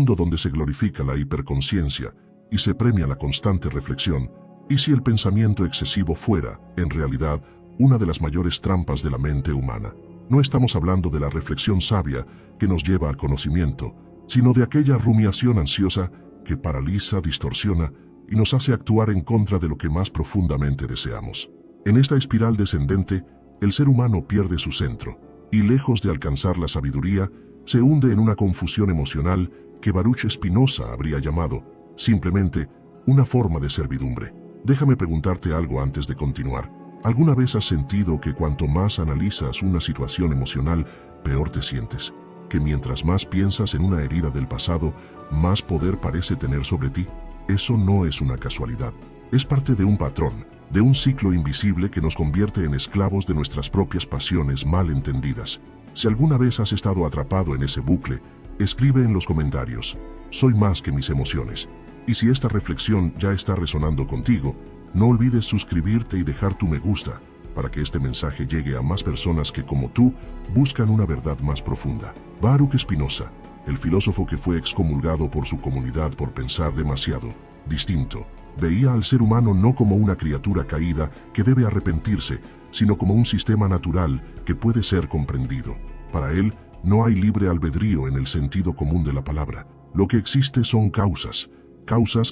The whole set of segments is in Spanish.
mundo donde se glorifica la hiperconsciencia y se premia la constante reflexión, ¿y si el pensamiento excesivo fuera, en realidad, una de las mayores trampas de la mente humana? No estamos hablando de la reflexión sabia que nos lleva al conocimiento, sino de aquella rumiación ansiosa que paraliza, distorsiona y nos hace actuar en contra de lo que más profundamente deseamos. En esta espiral descendente, el ser humano pierde su centro y, lejos de alcanzar la sabiduría, se hunde en una confusión emocional que Baruch Spinoza habría llamado, simplemente, una forma de servidumbre. Déjame preguntarte algo antes de continuar. ¿Alguna vez has sentido que cuanto más analizas una situación emocional, peor te sientes? ¿Que mientras más piensas en una herida del pasado, más poder parece tener sobre ti? Eso no es una casualidad. Es parte de un patrón, de un ciclo invisible que nos convierte en esclavos de nuestras propias pasiones mal entendidas. Si alguna vez has estado atrapado en ese bucle, escribe en los comentarios: soy más que mis emociones. Y si esta reflexión ya está resonando contigo, no olvides suscribirte y dejar tu me gusta, para que este mensaje llegue a más personas que, como tú, buscan una verdad más profunda. Baruch Spinoza, el filósofo que fue excomulgado por su comunidad por pensar demasiado, distinto, veía al ser humano no como una criatura caída que debe arrepentirse, sino como un sistema natural que puede ser comprendido. Para él, no hay libre albedrío en el sentido común de la palabra. Lo que existe son causas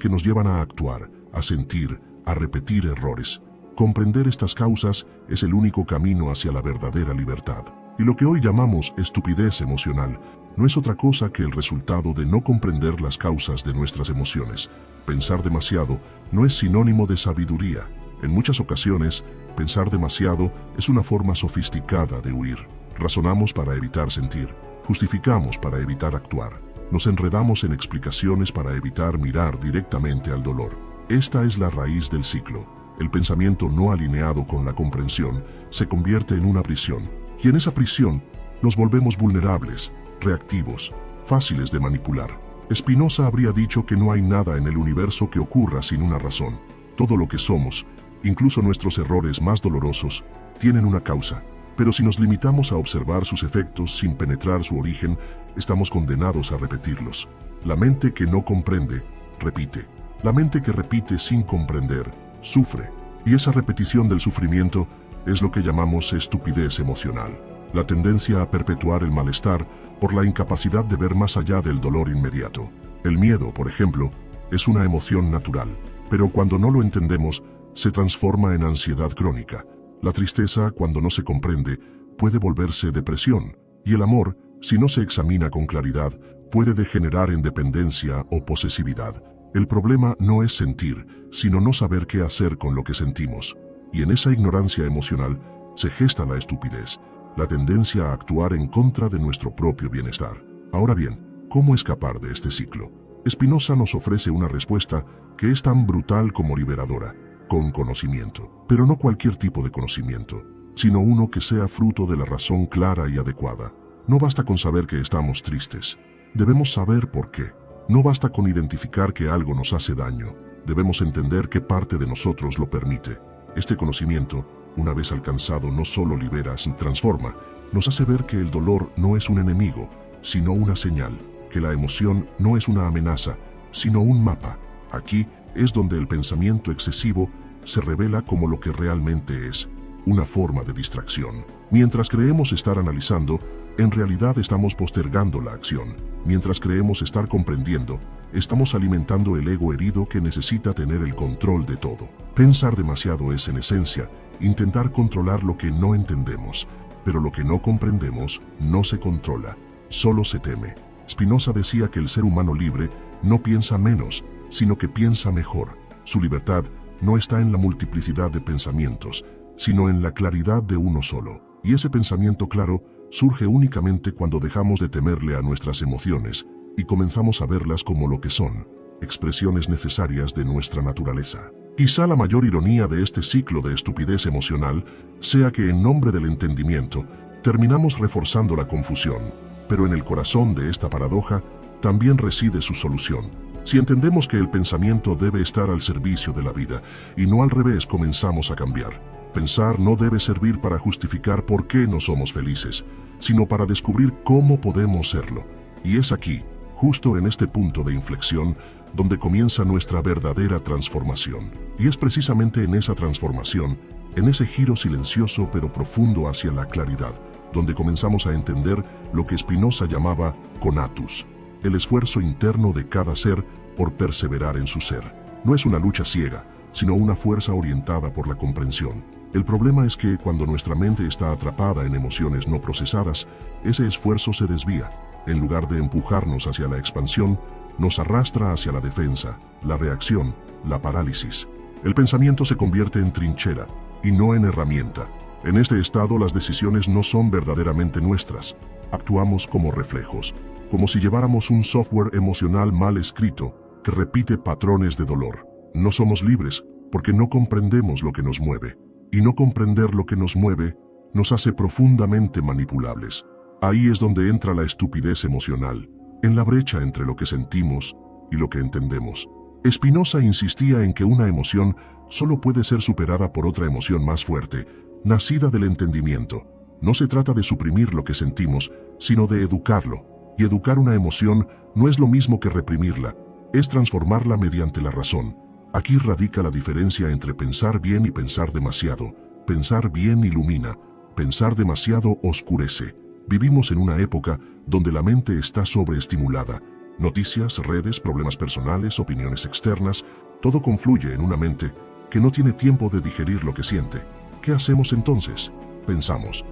que nos llevan a actuar, a sentir, a repetir errores. Comprender estas causas es el único camino hacia la verdadera libertad. Y lo que hoy llamamos estupidez emocional no es otra cosa que el resultado de no comprender las causas de nuestras emociones. Pensar demasiado no es sinónimo de sabiduría. En muchas ocasiones, pensar demasiado es una forma sofisticada de huir. Razonamos para evitar sentir, justificamos para evitar actuar, nos enredamos en explicaciones para evitar mirar directamente al dolor. Esta es la raíz del ciclo. El pensamiento no alineado con la comprensión se convierte en una prisión, y en esa prisión nos volvemos vulnerables, reactivos, fáciles de manipular. Spinoza habría dicho que no hay nada en el universo que ocurra sin una razón. Todo lo que somos, incluso nuestros errores más dolorosos, tienen una causa. Pero si nos limitamos a observar sus efectos sin penetrar su origen, estamos condenados a repetirlos. La mente que no comprende, repite. La mente que repite sin comprender, sufre. Y esa repetición del sufrimiento es lo que llamamos estupidez emocional. La tendencia a perpetuar el malestar por la incapacidad de ver más allá del dolor inmediato. El miedo, por ejemplo, es una emoción natural, pero cuando no lo entendemos, se transforma en ansiedad crónica. La tristeza, cuando no se comprende, puede volverse depresión, y el amor, si no se examina con claridad, puede degenerar en dependencia o posesividad. El problema no es sentir, sino no saber qué hacer con lo que sentimos. Y en esa ignorancia emocional se gesta la estupidez, la tendencia a actuar en contra de nuestro propio bienestar. Ahora bien, ¿cómo escapar de este ciclo? Spinoza nos ofrece una respuesta que es tan brutal como liberadora: con conocimiento. Pero no cualquier tipo de conocimiento, sino uno que sea fruto de la razón clara y adecuada. No basta con saber que estamos tristes. Debemos saber por qué. No basta con identificar que algo nos hace daño. Debemos entender qué parte de nosotros lo permite. Este conocimiento, una vez alcanzado, no solo libera, sino transforma. Nos hace ver que el dolor no es un enemigo, sino una señal. Que la emoción no es una amenaza, sino un mapa. Aquí es donde el pensamiento excesivo se revela como lo que realmente es: una forma de distracción. Mientras creemos estar analizando, en realidad estamos postergando la acción. Mientras creemos estar comprendiendo, estamos alimentando el ego herido que necesita tener el control de todo. Pensar demasiado es, en esencia, intentar controlar lo que no entendemos, pero lo que no comprendemos no se controla, solo se teme. Spinoza decía que el ser humano libre no piensa menos, sino que piensa mejor. Su libertad no está en la multiplicidad de pensamientos, sino en la claridad de uno solo. Y ese pensamiento claro surge únicamente cuando dejamos de temerle a nuestras emociones y comenzamos a verlas como lo que son, expresiones necesarias de nuestra naturaleza. Quizá la mayor ironía de este ciclo de estupidez emocional sea que, en nombre del entendimiento, terminamos reforzando la confusión, pero en el corazón de esta paradoja también reside su solución. Si entendemos que el pensamiento debe estar al servicio de la vida y no al revés, comenzamos a cambiar. Pensar no debe servir para justificar por qué no somos felices, sino para descubrir cómo podemos serlo. Y es aquí, justo en este punto de inflexión donde comienza nuestra verdadera transformación. Y es precisamente en esa transformación, en ese giro silencioso pero profundo hacia la claridad, donde comenzamos a entender lo que Spinoza llamaba conatus, el esfuerzo interno de cada ser por perseverar en su ser. No es una lucha ciega, sino una fuerza orientada por la comprensión. El problema es que cuando nuestra mente está atrapada en emociones no procesadas, ese esfuerzo se desvía. En lugar de empujarnos hacia la expansión, nos arrastra hacia la defensa, la reacción, la parálisis. El pensamiento se convierte en trinchera y no en herramienta. En este estado las decisiones no son verdaderamente nuestras. Actuamos como reflejos, como si lleváramos un software emocional mal escrito que repite patrones de dolor. No somos libres porque no comprendemos lo que nos mueve. Y no comprender lo que nos mueve nos hace profundamente manipulables. Ahí es donde entra la estupidez emocional, en la brecha entre lo que sentimos y lo que entendemos. Spinoza insistía en que una emoción solo puede ser superada por otra emoción más fuerte, nacida del entendimiento. No se trata de suprimir lo que sentimos, sino de educarlo. Y educar una emoción no es lo mismo que reprimirla, es transformarla mediante la razón. Aquí radica la diferencia entre pensar bien y pensar demasiado. Pensar bien ilumina, pensar demasiado oscurece. Vivimos en una época donde la mente está sobreestimulada. Noticias, redes, problemas personales, opiniones externas, todo confluye en una mente que no tiene tiempo de digerir lo que siente. ¿Qué hacemos entonces? Pensamos,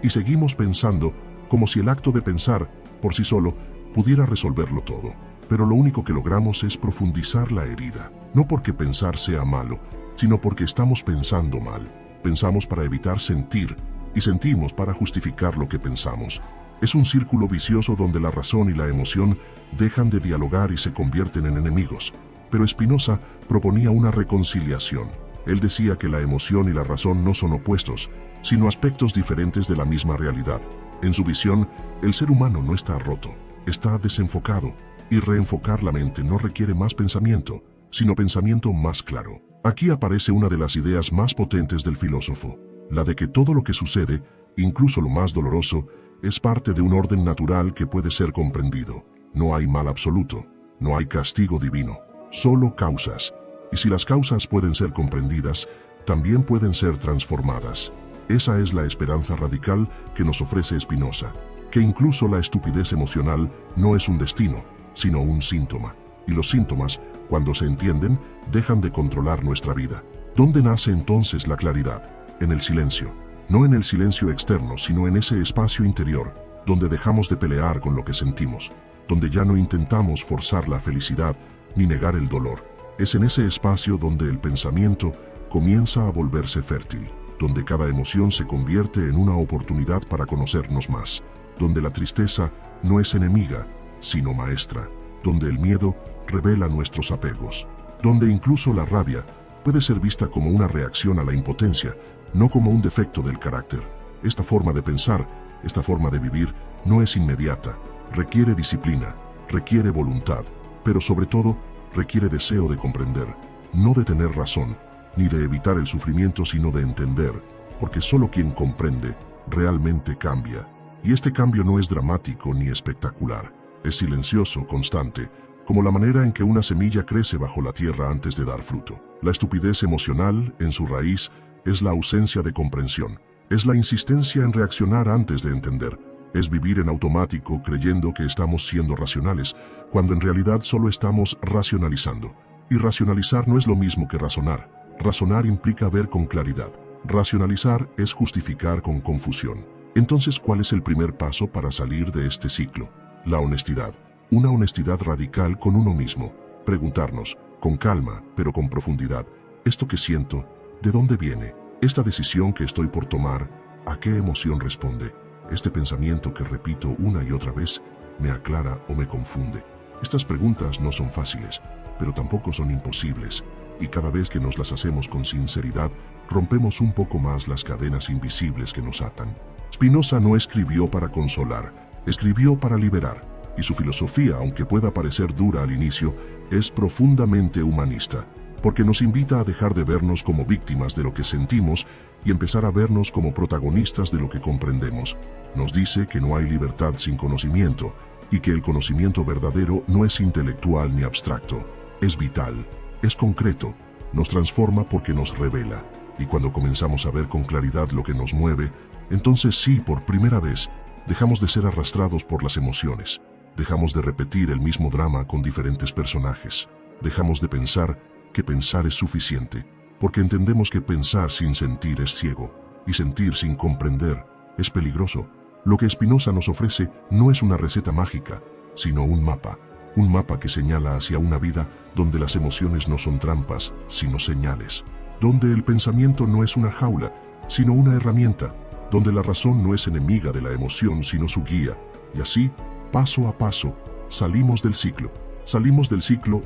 y seguimos pensando como si el acto de pensar, por sí solo, pudiera resolverlo todo. Pero lo único que logramos es profundizar la herida. No porque pensar sea malo, sino porque estamos pensando mal. Pensamos para evitar sentir, y sentimos para justificar lo que pensamos. Es un círculo vicioso donde la razón y la emoción dejan de dialogar y se convierten en enemigos. Pero Spinoza proponía una reconciliación. Él decía que la emoción y la razón no son opuestos, sino aspectos diferentes de la misma realidad. En su visión, el ser humano no está roto, está desenfocado. Y reenfocar la mente no requiere más pensamiento, sino pensamiento más claro. Aquí aparece una de las ideas más potentes del filósofo, la de que todo lo que sucede, incluso lo más doloroso, es parte de un orden natural que puede ser comprendido. No hay mal absoluto, no hay castigo divino, solo causas. Y si las causas pueden ser comprendidas, también pueden ser transformadas. Esa es la esperanza radical que nos ofrece Spinoza, que incluso la estupidez emocional no es un destino, sino un síntoma. Y los síntomas, cuando se entienden, dejan de controlar nuestra vida. ¿Dónde nace entonces la claridad? En el silencio. No en el silencio externo, sino en ese espacio interior, donde dejamos de pelear con lo que sentimos, donde ya no intentamos forzar la felicidad ni negar el dolor. Es en ese espacio donde el pensamiento comienza a volverse fértil, donde cada emoción se convierte en una oportunidad para conocernos más, donde la tristeza no es enemiga, sino maestra, donde el miedo revela nuestros apegos, donde incluso la rabia puede ser vista como una reacción a la impotencia, no como un defecto del carácter. Esta forma de pensar, esta forma de vivir, no es inmediata, requiere disciplina, requiere voluntad, pero sobre todo requiere deseo de comprender, no de tener razón, ni de evitar el sufrimiento, sino de entender, porque solo quien comprende realmente cambia. Y este cambio no es dramático ni espectacular. Es silencioso, constante, como la manera en que una semilla crece bajo la tierra antes de dar fruto. La estupidez emocional, en su raíz, es la ausencia de comprensión. Es la insistencia en reaccionar antes de entender. Es vivir en automático creyendo que estamos siendo racionales, cuando en realidad solo estamos racionalizando. Y racionalizar no es lo mismo que razonar. Razonar implica ver con claridad. Racionalizar es justificar con confusión. Entonces, ¿cuál es el primer paso para salir de este ciclo? La honestidad. Una honestidad radical con uno mismo. Preguntarnos, con calma, pero con profundidad, ¿esto que siento, de dónde viene? ¿Esta decisión que estoy por tomar, a qué emoción responde? ¿Este pensamiento que repito una y otra vez, me aclara o me confunde? Estas preguntas no son fáciles, pero tampoco son imposibles, y cada vez que nos las hacemos con sinceridad, rompemos un poco más las cadenas invisibles que nos atan. Spinoza no escribió para consolar, escribió para liberar, y su filosofía, aunque pueda parecer dura al inicio, es profundamente humanista, porque nos invita a dejar de vernos como víctimas de lo que sentimos y empezar a vernos como protagonistas de lo que comprendemos. Nos dice que no hay libertad sin conocimiento, y que el conocimiento verdadero no es intelectual ni abstracto, es vital, es concreto, nos transforma porque nos revela. Y cuando comenzamos a ver con claridad lo que nos mueve, entonces sí, por primera vez, dejamos de ser arrastrados por las emociones, dejamos de repetir el mismo drama con diferentes personajes, dejamos de pensar que pensar es suficiente, porque entendemos que pensar sin sentir es ciego, y sentir sin comprender es peligroso. Lo que Spinoza nos ofrece no es una receta mágica, sino un mapa que señala hacia una vida donde las emociones no son trampas, sino señales, donde el pensamiento no es una jaula, sino una herramienta, donde la razón no es enemiga de la emoción, sino su guía, y así, paso a paso, salimos del ciclo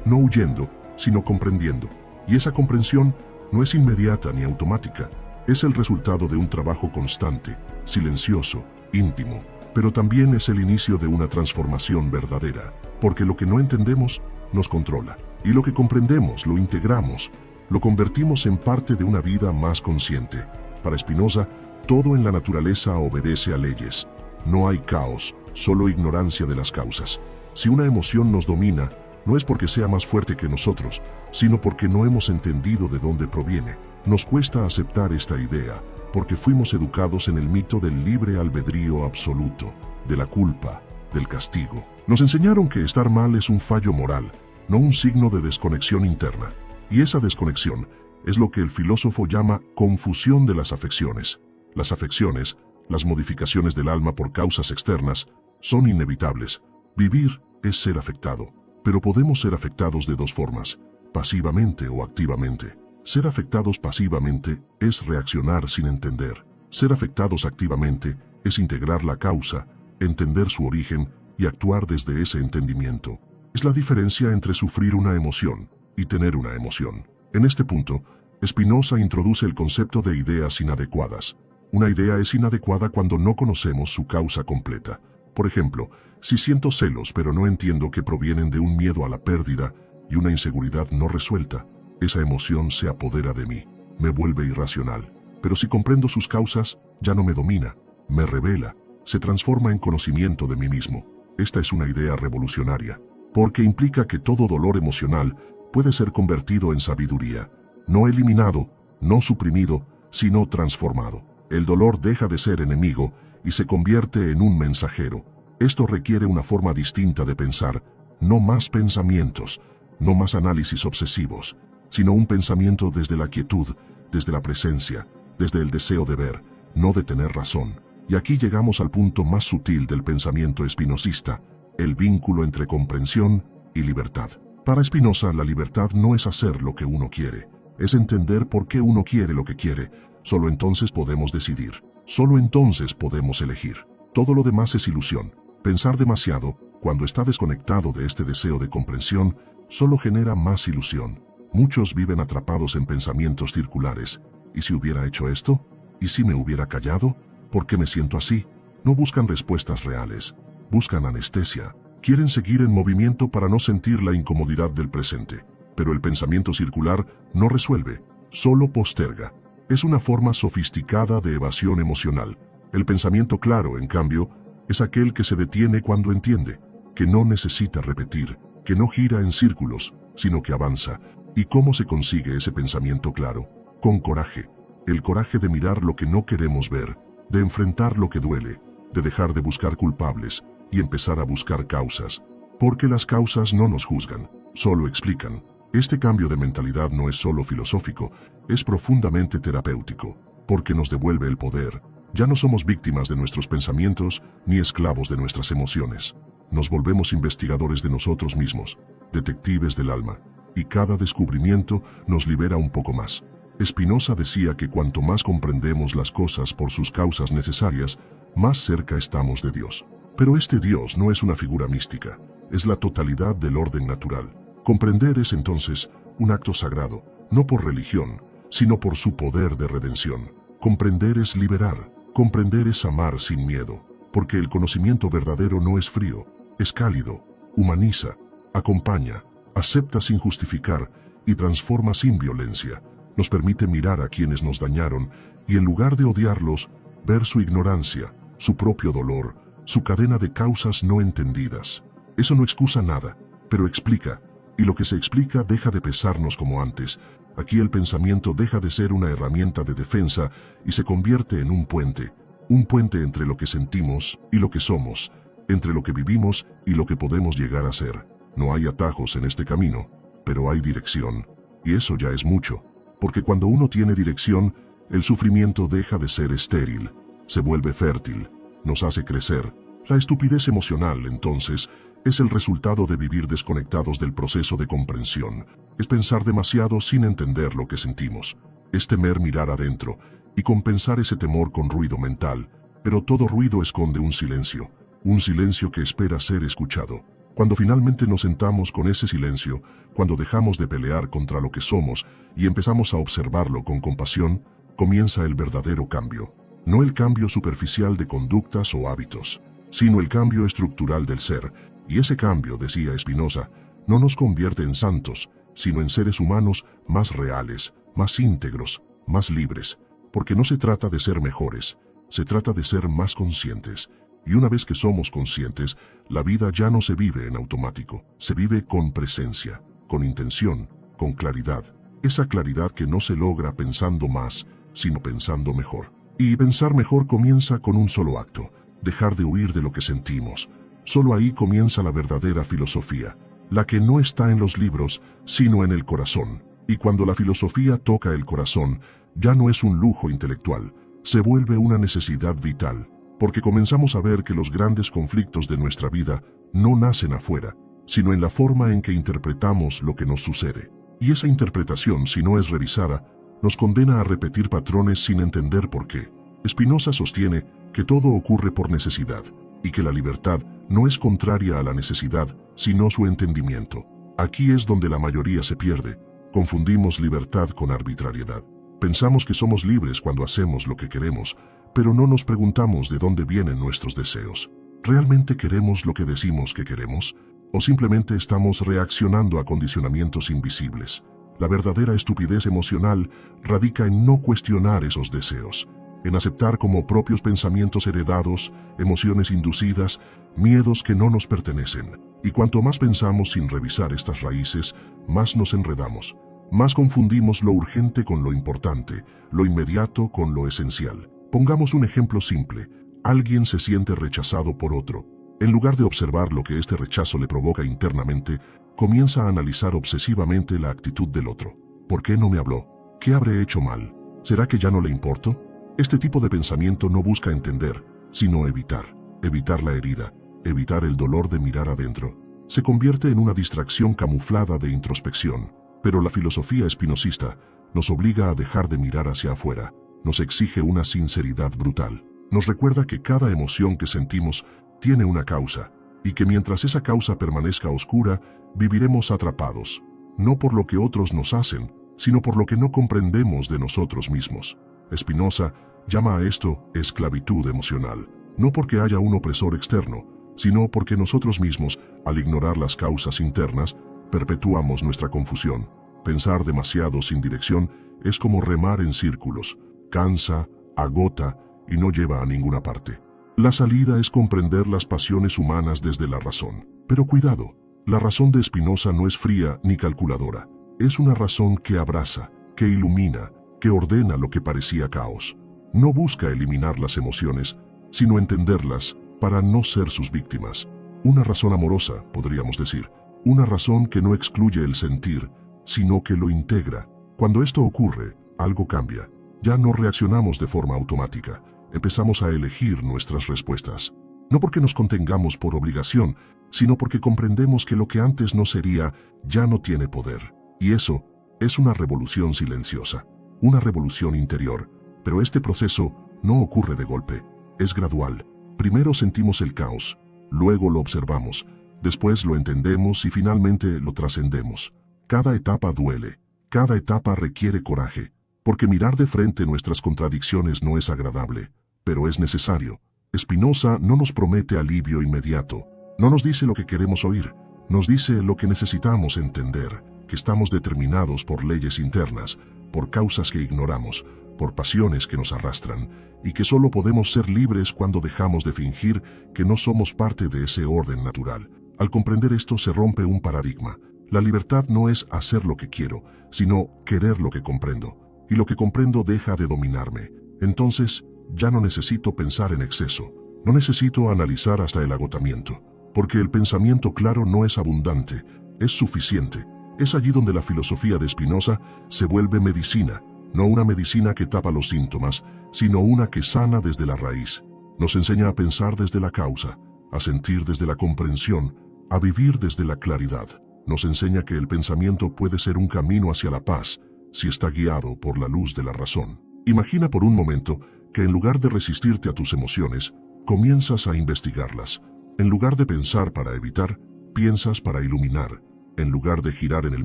no huyendo, sino comprendiendo, y esa comprensión no es inmediata ni automática, es el resultado de un trabajo constante, silencioso, íntimo, pero también es el inicio de una transformación verdadera, porque lo que no entendemos nos controla, y lo que comprendemos lo integramos, lo convertimos en parte de una vida más consciente. Para Spinoza, todo en la naturaleza obedece a leyes. No hay caos, solo ignorancia de las causas. Si una emoción nos domina, no es porque sea más fuerte que nosotros, sino porque no hemos entendido de dónde proviene. Nos cuesta aceptar esta idea, porque fuimos educados en el mito del libre albedrío absoluto, de la culpa, del castigo. Nos enseñaron que estar mal es un fallo moral, no un signo de desconexión interna. Y esa desconexión es lo que el filósofo llama confusión de las afecciones. Las afecciones, las modificaciones del alma por causas externas, son inevitables. Vivir es ser afectado, pero podemos ser afectados de dos formas, pasivamente o activamente. Ser afectados pasivamente es reaccionar sin entender. Ser afectados activamente es integrar la causa, entender su origen y actuar desde ese entendimiento. Es la diferencia entre sufrir una emoción y tener una emoción. En este punto, Spinoza introduce el concepto de ideas inadecuadas. Una idea es inadecuada cuando no conocemos su causa completa. Por ejemplo, si siento celos pero no entiendo que provienen de un miedo a la pérdida y una inseguridad no resuelta, esa emoción se apodera de mí, me vuelve irracional. Pero si comprendo sus causas, ya no me domina, me revela, se transforma en conocimiento de mí mismo. Esta es una idea revolucionaria, porque implica que todo dolor emocional puede ser convertido en sabiduría, no eliminado, no suprimido, sino transformado. El dolor deja de ser enemigo y se convierte en un mensajero. Esto requiere una forma distinta de pensar, no más pensamientos, no más análisis obsesivos, sino un pensamiento desde la quietud, desde la presencia, desde el deseo de ver, no de tener razón. Y aquí llegamos al punto más sutil del pensamiento espinosista, el vínculo entre comprensión y libertad. Para Spinoza, la libertad no es hacer lo que uno quiere, es entender por qué uno quiere lo que quiere. Solo entonces podemos decidir, solo entonces podemos elegir. Todo lo demás es ilusión. Pensar demasiado, cuando está desconectado de este deseo de comprensión, solo genera más ilusión. Muchos viven atrapados en pensamientos circulares. ¿Y si hubiera hecho esto? ¿Y si me hubiera callado? ¿Por qué me siento así? No buscan respuestas reales, buscan anestesia. Quieren seguir en movimiento para no sentir la incomodidad del presente. Pero el pensamiento circular no resuelve, solo posterga. Es una forma sofisticada de evasión emocional. El pensamiento claro, en cambio, es aquel que se detiene cuando entiende, que no necesita repetir, que no gira en círculos, sino que avanza. ¿Y cómo se consigue ese pensamiento claro? Con coraje. El coraje de mirar lo que no queremos ver, de enfrentar lo que duele, de dejar de buscar culpables y empezar a buscar causas. Porque las causas no nos juzgan, solo explican. Este cambio de mentalidad no es solo filosófico, es profundamente terapéutico, porque nos devuelve el poder. Ya no somos víctimas de nuestros pensamientos ni esclavos de nuestras emociones. Nos volvemos investigadores de nosotros mismos, detectives del alma, y cada descubrimiento nos libera un poco más. Spinoza decía que cuanto más comprendemos las cosas por sus causas necesarias, más cerca estamos de Dios. Pero este Dios no es una figura mística, es la totalidad del orden natural. Comprender es entonces un acto sagrado, no por religión, sino por su poder de redención. Comprender es liberar, comprender es amar sin miedo, porque el conocimiento verdadero no es frío, es cálido, humaniza, acompaña, acepta sin justificar y transforma sin violencia. Nos permite mirar a quienes nos dañaron y en lugar de odiarlos, ver su ignorancia, su propio dolor, su cadena de causas no entendidas. Eso no excusa nada, pero explica, y lo que se explica deja de pesarnos como antes. Aquí el pensamiento deja de ser una herramienta de defensa y se convierte en un puente entre lo que sentimos y lo que somos, entre lo que vivimos y lo que podemos llegar a ser. No hay atajos en este camino, pero hay dirección, y eso ya es mucho, porque cuando uno tiene dirección, el sufrimiento deja de ser estéril, se vuelve fértil, nos hace crecer. La estupidez emocional, entonces, es el resultado de vivir desconectados del proceso de comprensión. Es pensar demasiado sin entender lo que sentimos. Es temer mirar adentro y compensar ese temor con ruido mental. Pero todo ruido esconde un silencio que espera ser escuchado. Cuando finalmente nos sentamos con ese silencio, cuando dejamos de pelear contra lo que somos y empezamos a observarlo con compasión, comienza el verdadero cambio. No el cambio superficial de conductas o hábitos, sino el cambio estructural del ser. Y ese cambio, decía Spinoza, no nos convierte en santos, sino en seres humanos más reales, más íntegros, más libres, porque no se trata de ser mejores, se trata de ser más conscientes. Y una vez que somos conscientes, la vida ya no se vive en automático, se vive con presencia, con intención, con claridad. Esa claridad que no se logra pensando más, sino pensando mejor. Y pensar mejor comienza con un solo acto, dejar de huir de lo que sentimos. Solo ahí comienza la verdadera filosofía, la que no está en los libros, sino en el corazón. Y cuando la filosofía toca el corazón, ya no es un lujo intelectual, se vuelve una necesidad vital, porque comenzamos a ver que los grandes conflictos de nuestra vida no nacen afuera, sino en la forma en que interpretamos lo que nos sucede. Y esa interpretación, si no es revisada, nos condena a repetir patrones sin entender por qué. Spinoza sostiene que todo ocurre por necesidad, y que la libertad no es contraria a la necesidad, sino su entendimiento. Aquí es donde la mayoría se pierde. Confundimos libertad con arbitrariedad. Pensamos que somos libres cuando hacemos lo que queremos, pero no nos preguntamos de dónde vienen nuestros deseos. ¿Realmente queremos lo que decimos que queremos? ¿O simplemente estamos reaccionando a condicionamientos invisibles? La verdadera estupidez emocional radica en no cuestionar esos deseos, en aceptar como propios pensamientos heredados, emociones inducidas, miedos que no nos pertenecen. Y cuanto más pensamos sin revisar estas raíces, más nos enredamos, más confundimos lo urgente con lo importante, lo inmediato con lo esencial. Pongamos un ejemplo simple. Alguien se siente rechazado por otro. En lugar de observar lo que este rechazo le provoca internamente, comienza a analizar obsesivamente la actitud del otro. ¿Por qué no me habló? ¿Qué habré hecho mal? ¿Será que ya no le importo? Este tipo de pensamiento no busca entender, sino evitar. Evitar la herida, evitar el dolor de mirar adentro. Se convierte en una distracción camuflada de introspección. Pero la filosofía espinosista nos obliga a dejar de mirar hacia afuera. Nos exige una sinceridad brutal. Nos recuerda que cada emoción que sentimos tiene una causa, y que mientras esa causa permanezca oscura, viviremos atrapados, no por lo que otros nos hacen, sino por lo que no comprendemos de nosotros mismos. Spinoza llama a esto esclavitud emocional, no porque haya un opresor externo, sino porque nosotros mismos, al ignorar las causas internas, perpetuamos nuestra confusión. Pensar demasiado sin dirección es como remar en círculos, cansa, agota y no lleva a ninguna parte. La salida es comprender las pasiones humanas desde la razón. Pero cuidado, la razón de Spinoza no es fría ni calculadora. Es una razón que abraza, que ilumina, que ordena lo que parecía caos. No busca eliminar las emociones, sino entenderlas para no ser sus víctimas. Una razón amorosa, podríamos decir. Una razón que no excluye el sentir, sino que lo integra. Cuando esto ocurre, algo cambia. Ya no reaccionamos de forma automática. Empezamos a elegir nuestras respuestas. No porque nos contengamos por obligación, sino porque comprendemos que lo que antes no sería, ya no tiene poder. Y eso es una revolución silenciosa, una revolución interior. Pero este proceso no ocurre de golpe, es gradual. Primero sentimos el caos, luego lo observamos, después lo entendemos y finalmente lo trascendemos. Cada etapa duele, cada etapa requiere coraje, porque mirar de frente nuestras contradicciones no es agradable, pero es necesario. Spinoza no nos promete alivio inmediato, no nos dice lo que queremos oír, nos dice lo que necesitamos entender, que estamos determinados por leyes internas, por causas que ignoramos, por pasiones que nos arrastran, y que solo podemos ser libres cuando dejamos de fingir que no somos parte de ese orden natural. Al comprender esto se rompe un paradigma. La libertad no es hacer lo que quiero, sino querer lo que comprendo. Y lo que comprendo deja de dominarme. Entonces, ya no necesito pensar en exceso. No necesito analizar hasta el agotamiento. Porque el pensamiento claro no es abundante, es suficiente. Es allí donde la filosofía de Spinoza se vuelve medicina. No una medicina que tapa los síntomas, sino una que sana desde la raíz. Nos enseña a pensar desde la causa, a sentir desde la comprensión, a vivir desde la claridad. Nos enseña que el pensamiento puede ser un camino hacia la paz, si está guiado por la luz de la razón. Imagina por un momento que en lugar de resistirte a tus emociones, comienzas a investigarlas. En lugar de pensar para evitar, piensas para iluminar. En lugar de girar en el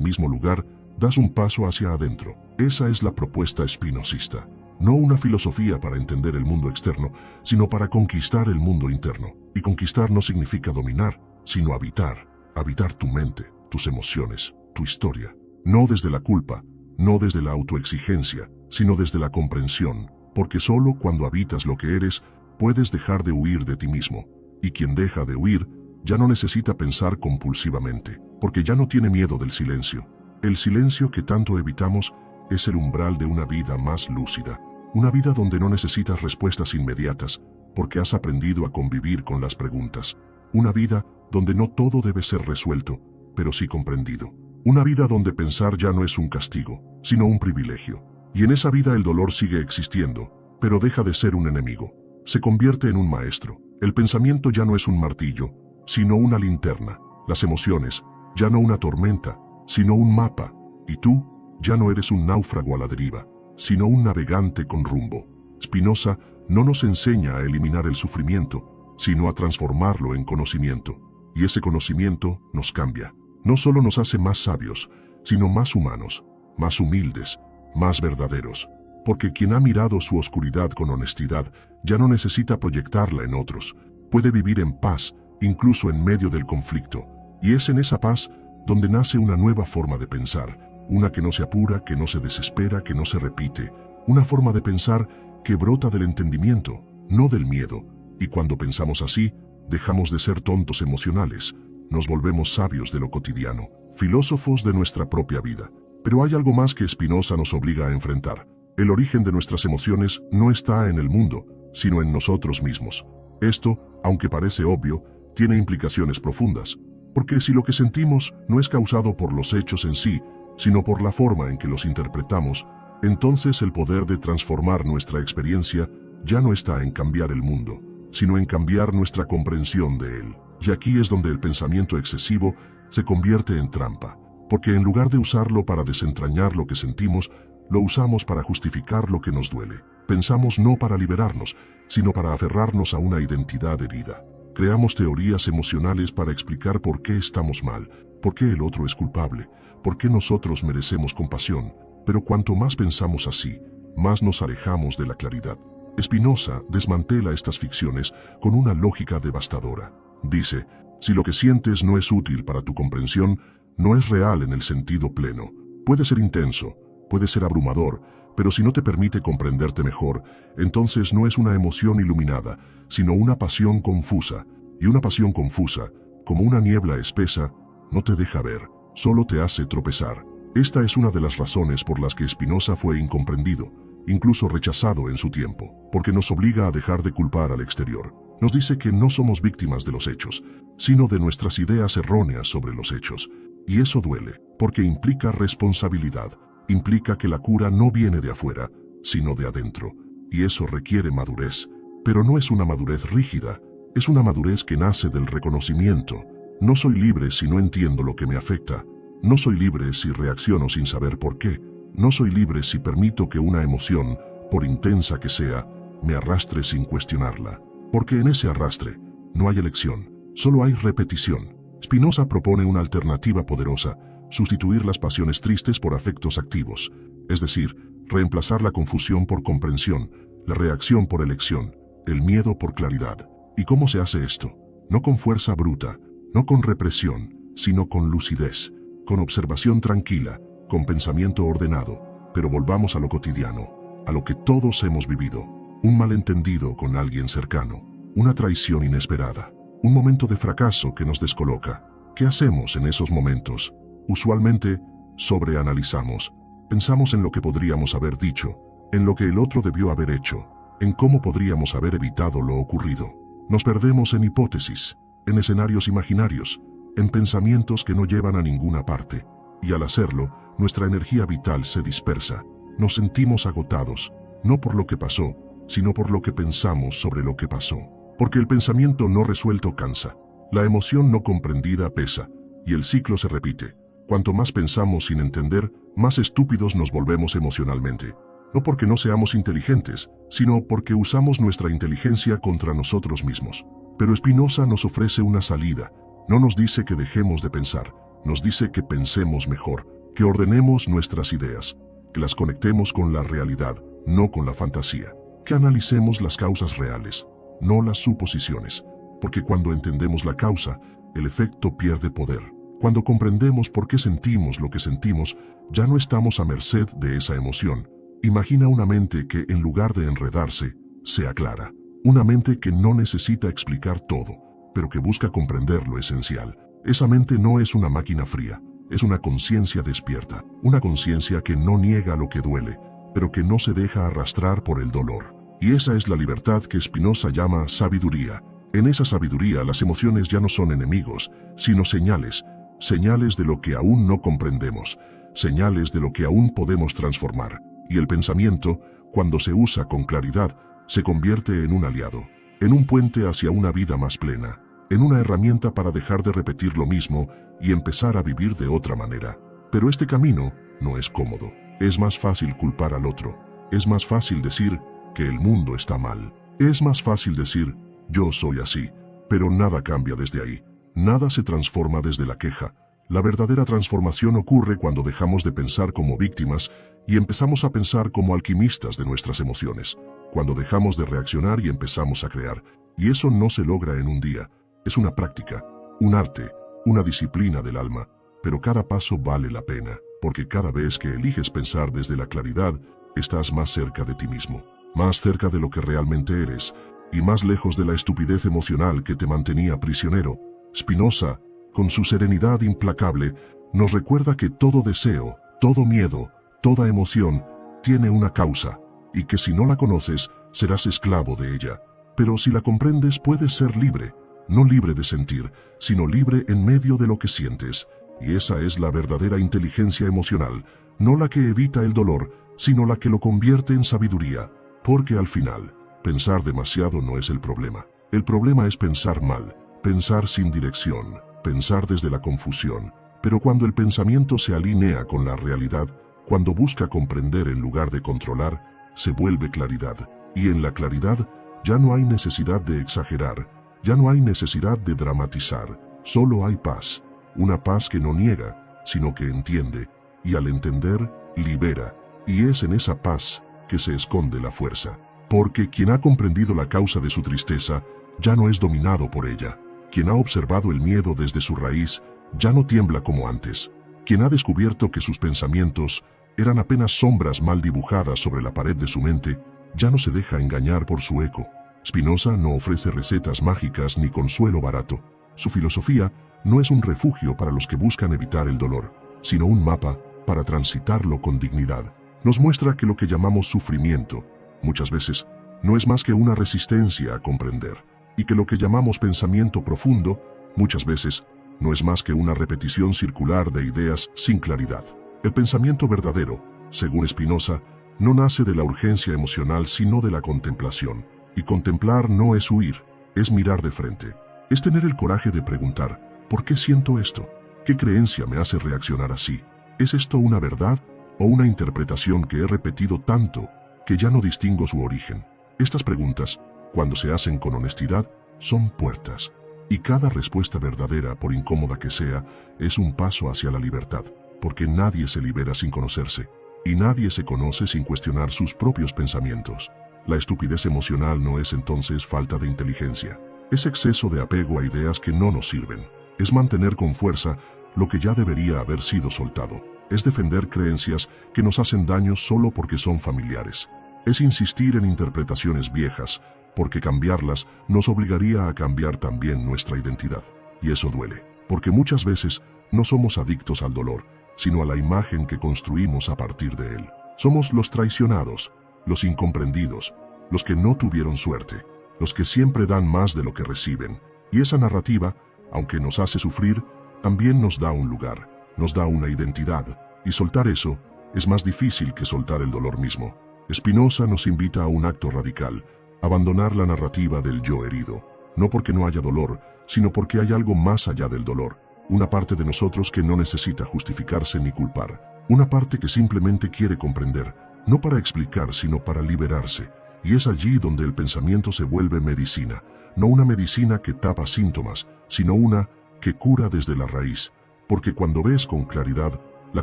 mismo lugar, das un paso hacia adentro. Esa es la propuesta espinosista. No una filosofía para entender el mundo externo, sino para conquistar el mundo interno. Y conquistar no significa dominar, sino habitar. Habitar tu mente, tus emociones, tu historia. No desde la culpa, no desde la autoexigencia, sino desde la comprensión. Porque solo cuando habitas lo que eres, puedes dejar de huir de ti mismo. Y quien deja de huir, ya no necesita pensar compulsivamente, porque ya no tiene miedo del silencio. El silencio que tanto evitamos es el umbral de una vida más lúcida. Una vida donde no necesitas respuestas inmediatas, porque has aprendido a convivir con las preguntas. Una vida donde no todo debe ser resuelto, pero sí comprendido. Una vida donde pensar ya no es un castigo, sino un privilegio. Y en esa vida el dolor sigue existiendo, pero deja de ser un enemigo. Se convierte en un maestro. El pensamiento ya no es un martillo, sino una linterna. Las emociones, ya no una tormenta, sino un mapa. Y tú, ya no eres un náufrago a la deriva, sino un navegante con rumbo. Spinoza no nos enseña a eliminar el sufrimiento, sino a transformarlo en conocimiento. Y ese conocimiento nos cambia. No solo nos hace más sabios, sino más humanos, más humildes, más verdaderos. Porque quien ha mirado su oscuridad con honestidad ya no necesita proyectarla en otros. Puede vivir en paz, incluso en medio del conflicto. Y es en esa paz donde nace una nueva forma de pensar. Una que no se apura, que no se desespera, que no se repite. Una forma de pensar que brota del entendimiento, no del miedo. Y cuando pensamos así, dejamos de ser tontos emocionales. Nos volvemos sabios de lo cotidiano, filósofos de nuestra propia vida. Pero hay algo más que Spinoza nos obliga a enfrentar. El origen de nuestras emociones no está en el mundo, sino en nosotros mismos. Esto, aunque parece obvio, tiene implicaciones profundas. Porque si lo que sentimos no es causado por los hechos en sí, sino por la forma en que los interpretamos, entonces el poder de transformar nuestra experiencia ya no está en cambiar el mundo, sino en cambiar nuestra comprensión de él. Y aquí es donde el pensamiento excesivo se convierte en trampa, porque en lugar de usarlo para desentrañar lo que sentimos, lo usamos para justificar lo que nos duele. Pensamos no para liberarnos, sino para aferrarnos a una identidad herida. Creamos teorías emocionales para explicar por qué estamos mal, por qué el otro es culpable, por qué nosotros merecemos compasión. Pero cuanto más pensamos así, más nos alejamos de la claridad. Spinoza desmantela estas ficciones con una lógica devastadora. Dice, si lo que sientes no es útil para tu comprensión, no es real en el sentido pleno. Puede ser intenso, puede ser abrumador, pero si no te permite comprenderte mejor, entonces no es una emoción iluminada, sino una pasión confusa. Y una pasión confusa, como una niebla espesa, no te deja ver, solo te hace tropezar. Esta es una de las razones por las que Spinoza fue incomprendido, incluso rechazado en su tiempo, porque nos obliga a dejar de culpar al exterior. Nos dice que no somos víctimas de los hechos, sino de nuestras ideas erróneas sobre los hechos. Y eso duele, porque implica responsabilidad, implica que la cura no viene de afuera, sino de adentro. Y eso requiere madurez, pero no es una madurez rígida, es una madurez que nace del reconocimiento. No soy libre si no entiendo lo que me afecta. No soy libre si reacciono sin saber por qué. No soy libre si permito que una emoción, por intensa que sea, me arrastre sin cuestionarla. Porque en ese arrastre no hay elección, solo hay repetición. Spinoza propone una alternativa poderosa, sustituir las pasiones tristes por afectos activos, es decir, reemplazar la confusión por comprensión, la reacción por elección, el miedo por claridad. ¿Y cómo se hace esto? No con fuerza bruta, no con represión, sino con lucidez, con observación tranquila, con pensamiento ordenado. Pero volvamos a lo cotidiano, a lo que todos hemos vivido. Un malentendido con alguien cercano, una traición inesperada, un momento de fracaso que nos descoloca. ¿Qué hacemos en esos momentos? Usualmente, sobreanalizamos. Pensamos en lo que podríamos haber dicho, en lo que el otro debió haber hecho, en cómo podríamos haber evitado lo ocurrido. Nos perdemos en hipótesis, en escenarios imaginarios, en pensamientos que no llevan a ninguna parte. Y al hacerlo, nuestra energía vital se dispersa. Nos sentimos agotados, no por lo que pasó, sino por lo que pensamos sobre lo que pasó. Porque el pensamiento no resuelto cansa, la emoción no comprendida pesa, y el ciclo se repite. Cuanto más pensamos sin entender, más estúpidos nos volvemos emocionalmente. No porque no seamos inteligentes, sino porque usamos nuestra inteligencia contra nosotros mismos. Pero Spinoza nos ofrece una salida. No nos dice que dejemos de pensar, nos dice que pensemos mejor, que ordenemos nuestras ideas, que las conectemos con la realidad, no con la fantasía, que analicemos las causas reales, no las suposiciones, porque cuando entendemos la causa, el efecto pierde poder. Cuando comprendemos por qué sentimos lo que sentimos, ya no estamos a merced de esa emoción. Imagina una mente que, en lugar de enredarse, se aclara. Una mente que no necesita explicar todo, pero que busca comprender lo esencial. Esa mente no es una máquina fría, es una conciencia despierta, una conciencia que no niega lo que duele, pero que no se deja arrastrar por el dolor. Y esa es la libertad que Spinoza llama sabiduría. En esa sabiduría las emociones ya no son enemigos, sino señales, señales de lo que aún no comprendemos, señales de lo que aún podemos transformar. Y el pensamiento, cuando se usa con claridad, se convierte en un aliado, en un puente hacia una vida más plena, en una herramienta para dejar de repetir lo mismo y empezar a vivir de otra manera. Pero este camino no es cómodo. Es más fácil culpar al otro. Es más fácil decir que el mundo está mal. Es más fácil decir, yo soy así. Pero nada cambia desde ahí. Nada se transforma desde la queja. La verdadera transformación ocurre cuando dejamos de pensar como víctimas y empezamos a pensar como alquimistas de nuestras emociones. Cuando dejamos de reaccionar y empezamos a crear. Y eso no se logra en un día. Es una práctica, un arte, una disciplina del alma. Pero cada paso vale la pena, porque cada vez que eliges pensar desde la claridad, estás más cerca de ti mismo, más cerca de lo que realmente eres, y más lejos de la estupidez emocional que te mantenía prisionero. Spinoza, con su serenidad implacable, nos recuerda que todo deseo, todo miedo, toda emoción, tiene una causa, y que si no la conoces, serás esclavo de ella. Pero si la comprendes, puedes ser libre, no libre de sentir, sino libre en medio de lo que sientes. Y esa es la verdadera inteligencia emocional, no la que evita el dolor, sino la que lo convierte en sabiduría. Porque al final, pensar demasiado no es el problema. El problema es pensar mal, pensar sin dirección, pensar desde la confusión. Pero cuando el pensamiento se alinea con la realidad, cuando busca comprender en lugar de controlar, se vuelve claridad. Y en la claridad ya no hay necesidad de exagerar, ya no hay necesidad de dramatizar, solo hay paz. Una paz que no niega, sino que entiende, y al entender, libera, y es en esa paz que se esconde la fuerza. Porque quien ha comprendido la causa de su tristeza, ya no es dominado por ella. Quien ha observado el miedo desde su raíz, ya no tiembla como antes. Quien ha descubierto que sus pensamientos eran apenas sombras mal dibujadas sobre la pared de su mente, ya no se deja engañar por su eco. Spinoza no ofrece recetas mágicas ni consuelo barato. Su filosofía no es un refugio para los que buscan evitar el dolor, sino un mapa para transitarlo con dignidad. Nos muestra que lo que llamamos sufrimiento, muchas veces, no es más que una resistencia a comprender, y que lo que llamamos pensamiento profundo, muchas veces, no es más que una repetición circular de ideas sin claridad. El pensamiento verdadero, según Spinoza, no nace de la urgencia emocional sino de la contemplación. Y contemplar no es huir, es mirar de frente. Es tener el coraje de preguntar, ¿por qué siento esto? ¿Qué creencia me hace reaccionar así? ¿Es esto una verdad o una interpretación que he repetido tanto que ya no distingo su origen? Estas preguntas, cuando se hacen con honestidad, son puertas. Y cada respuesta verdadera, por incómoda que sea, es un paso hacia la libertad, porque nadie se libera sin conocerse, y nadie se conoce sin cuestionar sus propios pensamientos. La estupidez emocional no es entonces falta de inteligencia, es exceso de apego a ideas que no nos sirven, es mantener con fuerza lo que ya debería haber sido soltado. es defender creencias que nos hacen daño solo porque son familiares. Es insistir en interpretaciones viejas, porque cambiarlas nos obligaría a cambiar también nuestra identidad. Y eso duele, porque muchas veces no somos adictos al dolor, sino a la imagen que construimos a partir de él. Somos los traicionados, los incomprendidos, los que no tuvieron suerte, los que siempre dan más de lo que reciben. Y esa narrativa, aunque nos hace sufrir, también nos da un lugar, nos da una identidad, y soltar eso es más difícil que soltar el dolor mismo. Spinoza nos invita a un acto radical, abandonar la narrativa del yo herido, no porque no haya dolor, sino porque hay algo más allá del dolor, una parte de nosotros que no necesita justificarse ni culpar, una parte que simplemente quiere comprender, no para explicar, sino para liberarse, y es allí donde el pensamiento se vuelve medicina, no una medicina que tapa síntomas, sino una que cura desde la raíz, porque cuando ves con claridad, la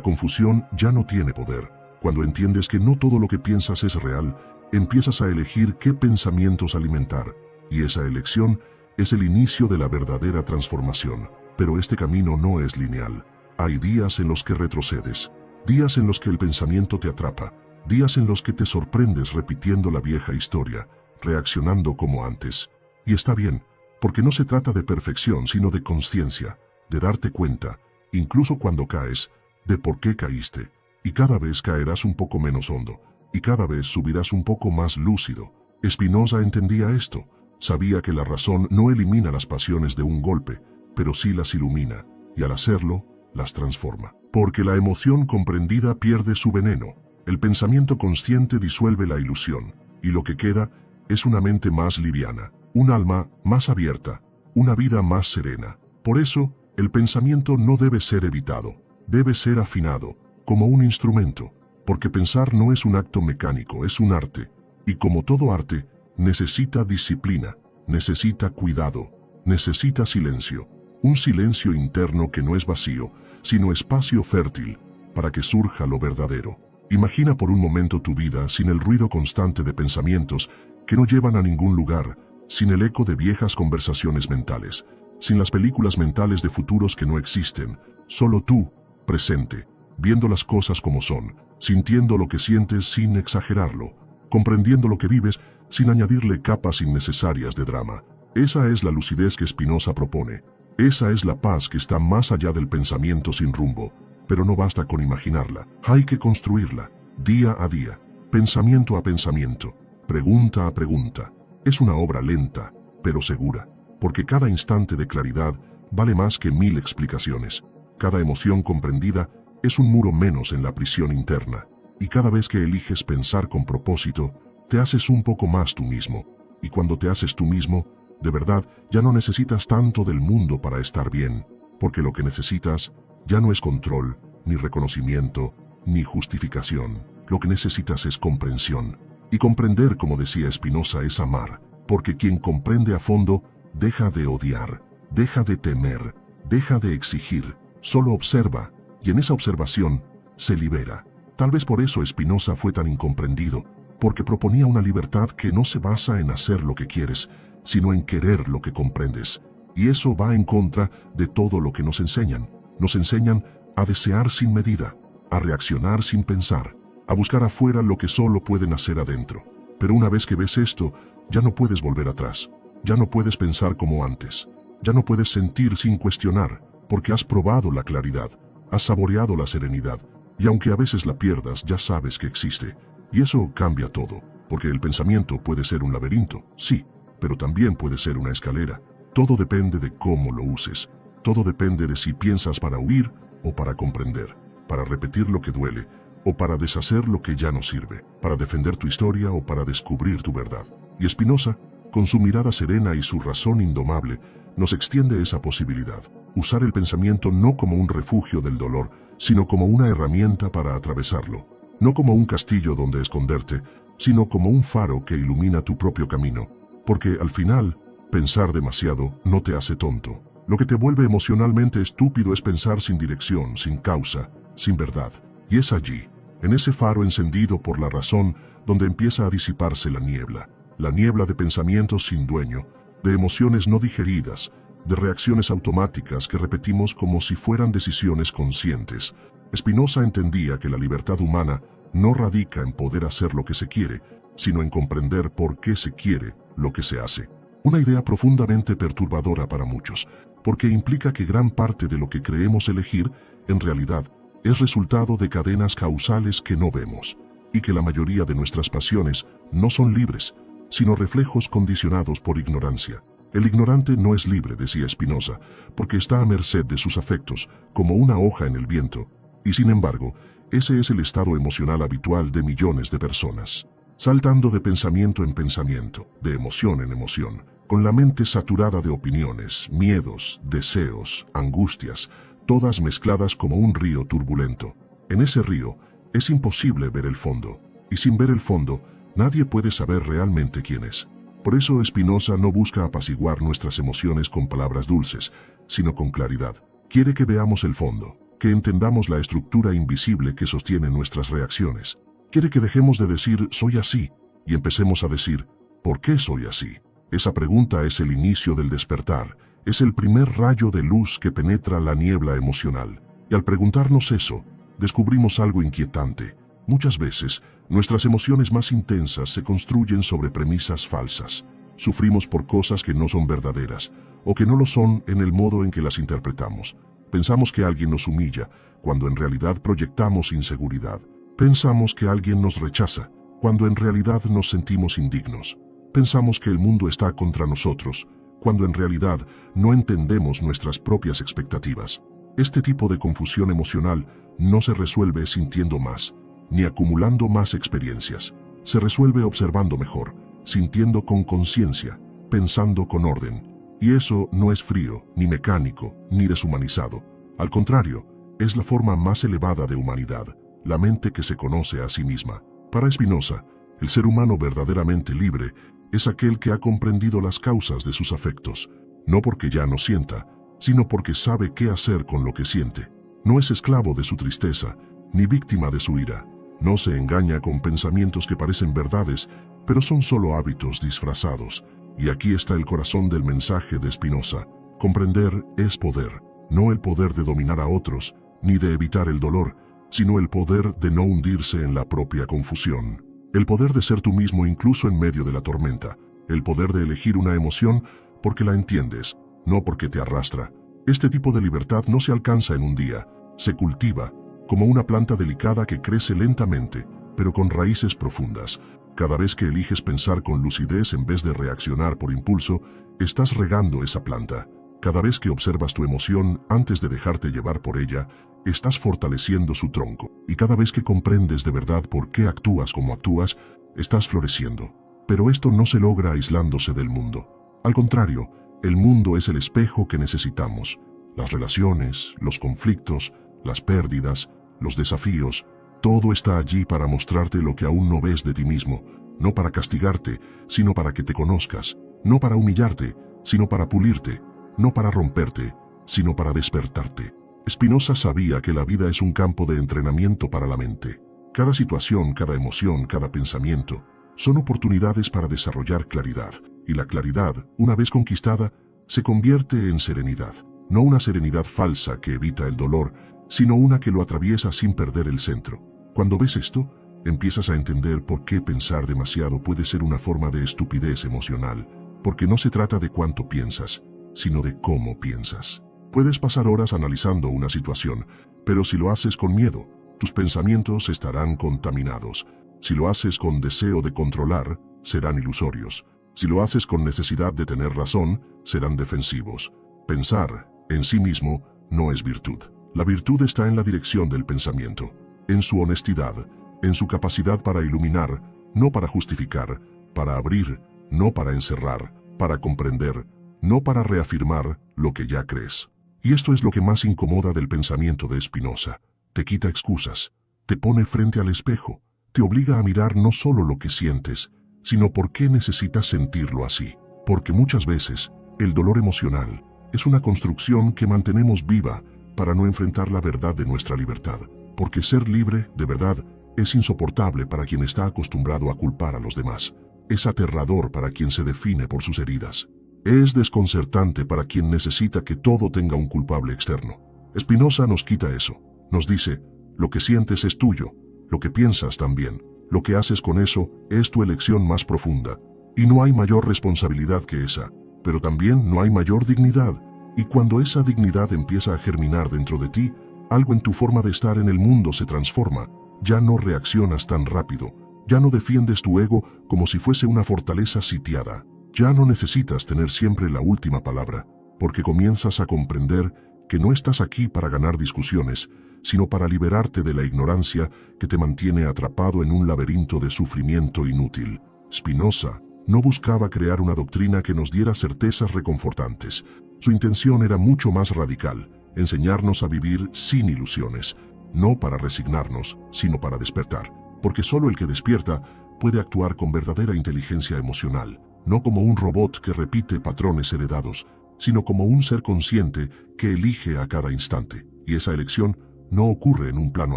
confusión ya no tiene poder. Cuando entiendes que no todo lo que piensas es real, empiezas a elegir qué pensamientos alimentar, y esa elección es el inicio de la verdadera transformación. Pero este camino no es lineal. Hay días en los que retrocedes, días en los que el pensamiento te atrapa, días en los que te sorprendes repitiendo la vieja historia, reaccionando como antes. Y está bien, porque no se trata de perfección, sino de conciencia, de darte cuenta, incluso cuando caes, de por qué caíste, y cada vez caerás un poco menos hondo, y cada vez subirás un poco más lúcido. Spinoza entendía esto, sabía que la razón no elimina las pasiones de un golpe, pero sí las ilumina, y al hacerlo, las transforma. Porque la emoción comprendida pierde su veneno, el pensamiento consciente disuelve la ilusión, y lo que queda es una mente más liviana, un alma más abierta, una vida más serena. Por eso, el pensamiento no debe ser evitado, debe ser afinado, como un instrumento, porque pensar no es un acto mecánico, es un arte, y como todo arte, necesita disciplina, necesita cuidado, necesita silencio, un silencio interno que no es vacío, sino espacio fértil, para que surja lo verdadero. Imagina por un momento tu vida sin el ruido constante de pensamientos que no llevan a ningún lugar, sin el eco de viejas conversaciones mentales, sin las películas mentales de futuros que no existen, solo tú, presente, viendo las cosas como son, sintiendo lo que sientes sin exagerarlo, comprendiendo lo que vives sin añadirle capas innecesarias de drama. Esa es la lucidez que Spinoza propone. Esa es la paz que está más allá del pensamiento sin rumbo, pero no basta con imaginarla, hay que construirla, día a día, pensamiento a pensamiento, pregunta a pregunta. Es una obra lenta, pero segura, porque cada instante de claridad vale más que 1000 explicaciones. Cada emoción comprendida es un muro menos en la prisión interna, y cada vez que eliges pensar con propósito, te haces un poco más tú mismo, y cuando te haces tú mismo, de verdad, ya no necesitas tanto del mundo para estar bien, porque lo que necesitas ya no es control, ni reconocimiento, ni justificación. Lo que necesitas es comprensión. Y comprender, como decía Spinoza, es amar, porque quien comprende a fondo deja de odiar, deja de temer, deja de exigir, solo observa, y en esa observación se libera. Tal vez por eso Spinoza fue tan incomprendido, porque proponía una libertad que no se basa en hacer lo que quieres, sino en querer lo que comprendes. Y eso va en contra de todo lo que nos enseñan. Nos enseñan a desear sin medida, a reaccionar sin pensar, a buscar afuera lo que solo pueden hacer adentro. Pero una vez que ves esto, ya no puedes volver atrás. Ya no puedes pensar como antes. Ya no puedes sentir sin cuestionar, porque has probado la claridad, has saboreado la serenidad, y aunque a veces la pierdas, ya sabes que existe. Y eso cambia todo, porque el pensamiento puede ser un laberinto, sí, pero también puede ser una escalera. Todo depende de cómo lo uses. Todo depende de si piensas para huir o para comprender, para repetir lo que duele, o para deshacer lo que ya no sirve, para defender tu historia o para descubrir tu verdad. Y Spinoza, con su mirada serena y su razón indomable, nos extiende esa posibilidad. Usar el pensamiento no como un refugio del dolor, sino como una herramienta para atravesarlo. No como un castillo donde esconderte, sino como un faro que ilumina tu propio camino. Porque al final, pensar demasiado no te hace tonto. Lo que te vuelve emocionalmente estúpido es pensar sin dirección, sin causa, sin verdad. Y es allí, en ese faro encendido por la razón, donde empieza a disiparse la niebla de pensamientos sin dueño, de emociones no digeridas, de reacciones automáticas que repetimos como si fueran decisiones conscientes. Spinoza entendía que la libertad humana no radica en poder hacer lo que se quiere, sino en comprender por qué se quiere lo que se hace. Una idea profundamente perturbadora para muchos, porque implica que gran parte de lo que creemos elegir, en realidad, es resultado de cadenas causales que no vemos, y que la mayoría de nuestras pasiones no son libres, sino reflejos condicionados por ignorancia. El ignorante no es libre, decía Spinoza, porque está a merced de sus afectos, como una hoja en el viento, y sin embargo, ese es el estado emocional habitual de millones de personas, saltando de pensamiento en pensamiento, de emoción en emoción, con la mente saturada de opiniones, miedos, deseos, angustias, todas mezcladas como un río turbulento. En ese río es imposible ver el fondo, y sin ver el fondo, nadie puede saber realmente quién es. Por eso Spinoza no busca apaciguar nuestras emociones con palabras dulces, sino con claridad. Quiere que veamos el fondo, que entendamos la estructura invisible que sostiene nuestras reacciones. Quiere que dejemos de decir «soy así» y empecemos a decir «¿por qué soy así?». Esa pregunta es el inicio del despertar, es el primer rayo de luz que penetra la niebla emocional. Y al preguntarnos eso, descubrimos algo inquietante. Muchas veces, nuestras emociones más intensas se construyen sobre premisas falsas. Sufrimos por cosas que no son verdaderas, o que no lo son en el modo en que las interpretamos. Pensamos que alguien nos humilla, cuando en realidad proyectamos inseguridad. Pensamos que alguien nos rechaza, cuando en realidad nos sentimos indignos. Pensamos que el mundo está contra nosotros, cuando en realidad no entendemos nuestras propias expectativas. Este tipo de confusión emocional no se resuelve sintiendo más, ni acumulando más experiencias. Se resuelve observando mejor, sintiendo con conciencia, pensando con orden. Y eso no es frío, ni mecánico, ni deshumanizado. Al contrario, es la forma más elevada de humanidad, la mente que se conoce a sí misma. Para Spinoza, el ser humano verdaderamente libre es aquel que ha comprendido las causas de sus afectos, no porque ya no sienta, sino porque sabe qué hacer con lo que siente. No es esclavo de su tristeza, ni víctima de su ira. No se engaña con pensamientos que parecen verdades, pero son solo hábitos disfrazados. Y aquí está el corazón del mensaje de Spinoza. Comprender es poder, no el poder de dominar a otros, ni de evitar el dolor, sino el poder de no hundirse en la propia confusión. El poder de ser tú mismo incluso en medio de la tormenta. El poder de elegir una emoción porque la entiendes, no porque te arrastra. Este tipo de libertad no se alcanza en un día, se cultiva, como una planta delicada que crece lentamente, pero con raíces profundas. Cada vez que eliges pensar con lucidez en vez de reaccionar por impulso, estás regando esa planta. Cada vez que observas tu emoción antes de dejarte llevar por ella, estás fortaleciendo su tronco. Y cada vez que comprendes de verdad por qué actúas como actúas, estás floreciendo. Pero esto no se logra aislándose del mundo. Al contrario, el mundo es el espejo que necesitamos. Las relaciones, los conflictos, las pérdidas, los desafíos, todo está allí para mostrarte lo que aún no ves de ti mismo, no para castigarte, sino para que te conozcas, no para humillarte, sino para pulirte, no para romperte, sino para despertarte. Spinoza sabía que la vida es un campo de entrenamiento para la mente. Cada situación, cada emoción, cada pensamiento, son oportunidades para desarrollar claridad, y la claridad, una vez conquistada, se convierte en serenidad. No una serenidad falsa que evita el dolor, sino una que lo atraviesa sin perder el centro. Cuando ves esto, empiezas a entender por qué pensar demasiado puede ser una forma de estupidez emocional, porque no se trata de cuánto piensas, sino de cómo piensas. Puedes pasar horas analizando una situación, pero si lo haces con miedo, tus pensamientos estarán contaminados. Si lo haces con deseo de controlar, serán ilusorios. Si lo haces con necesidad de tener razón, serán defensivos. Pensar, en sí mismo, no es virtud. La virtud está en la dirección del pensamiento, en su honestidad, en su capacidad para iluminar, no para justificar, para abrir, no para encerrar, para comprender, no para reafirmar lo que ya crees. Y esto es lo que más incomoda del pensamiento de Spinoza. Te quita excusas, te pone frente al espejo, te obliga a mirar no solo lo que sientes, sino por qué necesitas sentirlo así. Porque muchas veces, el dolor emocional es una construcción que mantenemos viva para no enfrentar la verdad de nuestra libertad. Porque ser libre, de verdad, es insoportable para quien está acostumbrado a culpar a los demás. Es aterrador para quien se define por sus heridas. Es desconcertante para quien necesita que todo tenga un culpable externo. Spinoza nos quita eso. Nos dice, Lo que sientes es tuyo, lo que piensas también. Lo que haces con eso es tu elección más profunda. Y no hay mayor responsabilidad que esa, pero también no hay mayor dignidad. Y cuando esa dignidad empieza a germinar dentro de ti, algo en tu forma de estar en el mundo se transforma. Ya no reaccionas tan rápido, ya no defiendes tu ego como si fuese una fortaleza sitiada. Ya no necesitas tener siempre la última palabra, porque comienzas a comprender que no estás aquí para ganar discusiones, sino para liberarte de la ignorancia que te mantiene atrapado en un laberinto de sufrimiento inútil. Spinoza no buscaba crear una doctrina que nos diera certezas reconfortantes. Su intención era mucho más radical, enseñarnos a vivir sin ilusiones, no para resignarnos, sino para despertar, porque solo el que despierta puede actuar con verdadera inteligencia emocional, no como un robot que repite patrones heredados, sino como un ser consciente que elige a cada instante. Y esa elección no ocurre en un plano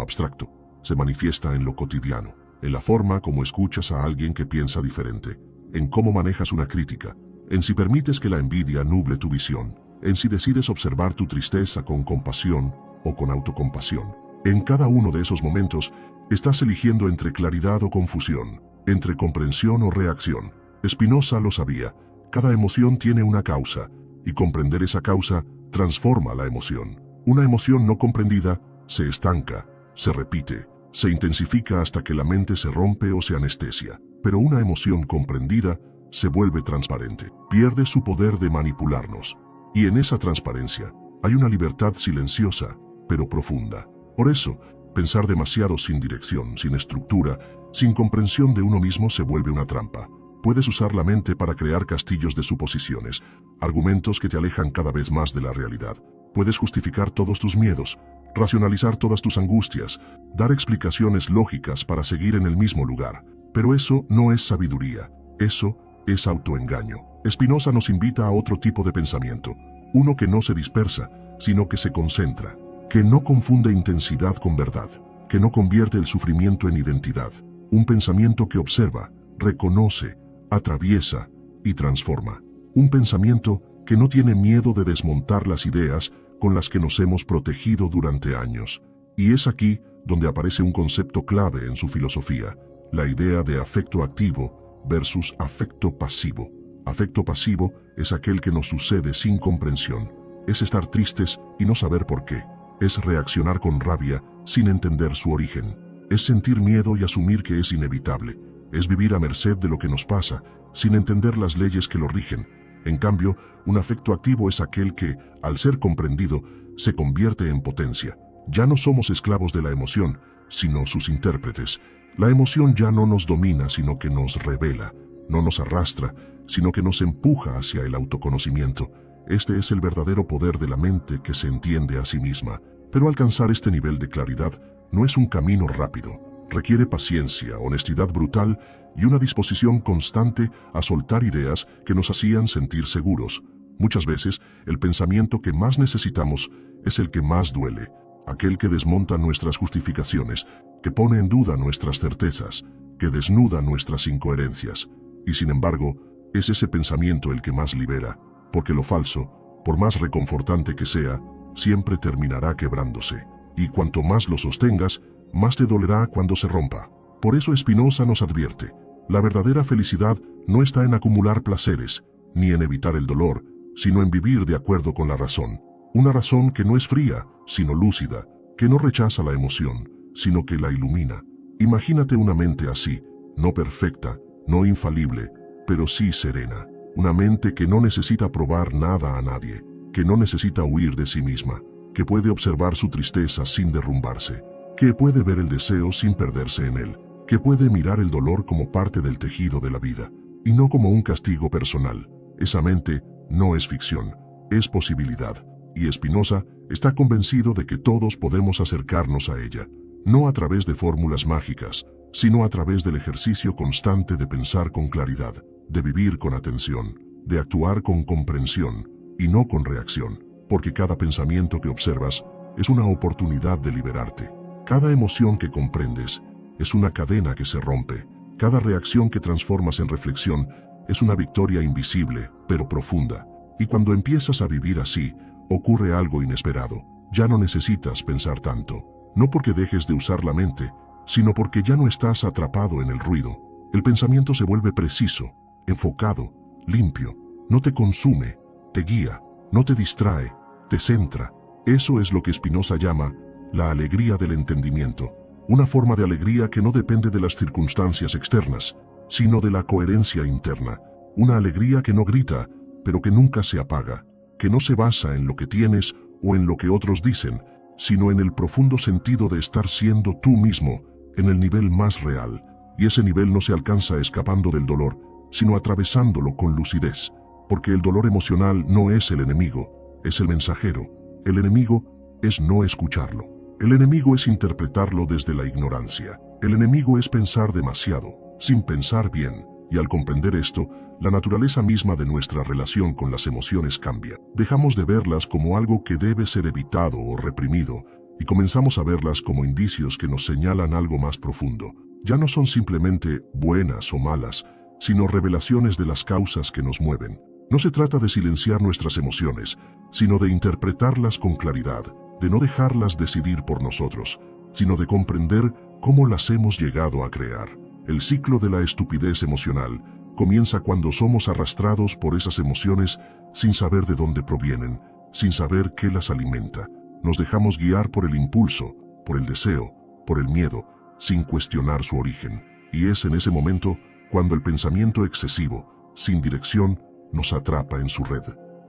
abstracto, se manifiesta en lo cotidiano, en la forma como escuchas a alguien que piensa diferente, en cómo manejas una crítica, en si permites que la envidia nuble tu visión, en si decides observar tu tristeza con compasión o con autocompasión. En cada uno de esos momentos estás eligiendo entre claridad o confusión, entre comprensión o reacción. Spinoza lo sabía, cada emoción tiene una causa, y comprender esa causa transforma la emoción. Una emoción no comprendida se estanca, se repite, se intensifica hasta que la mente se rompe o se anestesia. Pero una emoción comprendida se vuelve transparente, pierde su poder de manipularnos. Y en esa transparencia hay una libertad silenciosa, pero profunda. Por eso, pensar demasiado sin dirección, sin estructura, sin comprensión de uno mismo se vuelve una trampa. Puedes usar la mente para crear castillos de suposiciones, argumentos que te alejan cada vez más de la realidad. Puedes justificar todos tus miedos, racionalizar todas tus angustias, dar explicaciones lógicas para seguir en el mismo lugar. Pero eso no es sabiduría, eso es autoengaño. Spinoza nos invita a otro tipo de pensamiento, uno que no se dispersa, sino que se concentra, que no confunde intensidad con verdad, que no convierte el sufrimiento en identidad, un pensamiento que observa, reconoce, atraviesa y transforma. Un pensamiento que no tiene miedo de desmontar las ideas con las que nos hemos protegido durante años. Y es aquí donde aparece un concepto clave en su filosofía, la idea de afecto activo versus afecto pasivo. Afecto pasivo es aquel que nos sucede sin comprensión, es estar tristes y no saber por qué, es reaccionar con rabia sin entender su origen, es sentir miedo y asumir que es inevitable, es vivir a merced de lo que nos pasa sin entender las leyes que lo rigen. En cambio, un afecto activo es aquel que, al ser comprendido, se convierte en potencia. Ya no somos esclavos de la emoción, sino sus intérpretes. La emoción ya no nos domina, sino que nos revela, no nos arrastra, sino que nos empuja hacia el autoconocimiento. Este es el verdadero poder de la mente que se entiende a sí misma. Pero alcanzar este nivel de claridad no es un camino rápido. Requiere paciencia, honestidad brutal y una disposición constante a soltar ideas que nos hacían sentir seguros. Muchas veces, el pensamiento que más necesitamos es el que más duele, aquel que desmonta nuestras justificaciones, que pone en duda nuestras certezas, que desnuda nuestras incoherencias. Y sin embargo, es ese pensamiento el que más libera, porque lo falso, por más reconfortante que sea, siempre terminará quebrándose. Y cuanto más lo sostengas, más te dolerá cuando se rompa. Por eso Spinoza nos advierte, la verdadera felicidad no está en acumular placeres, ni en evitar el dolor, sino en vivir de acuerdo con la razón. Una razón que no es fría, sino lúcida, que no rechaza la emoción, sino que la ilumina. Imagínate una mente así, no perfecta, no infalible, pero sí serena. Una mente que no necesita probar nada a nadie, que no necesita huir de sí misma, que puede observar su tristeza sin derrumbarse, que puede ver el deseo sin perderse en él, que puede mirar el dolor como parte del tejido de la vida, y no como un castigo personal. Esa mente no es ficción, es posibilidad, y Spinoza está convencido de que todos podemos acercarnos a ella, no a través de fórmulas mágicas, sino a través del ejercicio constante de pensar con claridad, de vivir con atención, de actuar con comprensión, y no con reacción, porque cada pensamiento que observas es una oportunidad de liberarte. Cada emoción que comprendes es una cadena que se rompe. Cada reacción que transformas en reflexión es una victoria invisible, pero profunda. Y cuando empiezas a vivir así, ocurre algo inesperado. Ya no necesitas pensar tanto. no porque dejes de usar la mente, sino porque ya no estás atrapado en el ruido. El pensamiento se vuelve preciso, enfocado, limpio, no te consume, te guía, no te distrae, te centra. Eso es lo que Spinoza llama la alegría del entendimiento, una forma de alegría que no depende de las circunstancias externas, sino de la coherencia interna, una alegría que no grita, pero que nunca se apaga, que no se basa en lo que tienes o en lo que otros dicen, sino en el profundo sentido de estar siendo tú mismo, en el nivel más real, y ese nivel no se alcanza escapando del dolor, sino atravesándolo con lucidez, porque el dolor emocional no es el enemigo, es el mensajero. El enemigo es no escucharlo. El enemigo es interpretarlo desde la ignorancia. El enemigo es pensar demasiado, sin pensar bien, y al comprender esto, la naturaleza misma de nuestra relación con las emociones cambia. Dejamos de verlas como algo que debe ser evitado o reprimido, y comenzamos a verlas como indicios que nos señalan algo más profundo. Ya no son simplemente buenas o malas, sino revelaciones de las causas que nos mueven. No se trata de silenciar nuestras emociones, sino de interpretarlas con claridad, de no dejarlas decidir por nosotros, sino de comprender cómo las hemos llegado a crear. El ciclo de la estupidez emocional comienza cuando somos arrastrados por esas emociones sin saber de dónde provienen, sin saber qué las alimenta. Nos dejamos guiar por el impulso, por el deseo, por el miedo, sin cuestionar su origen. Y es en ese momento cuando el pensamiento excesivo, sin dirección, nos atrapa en su red.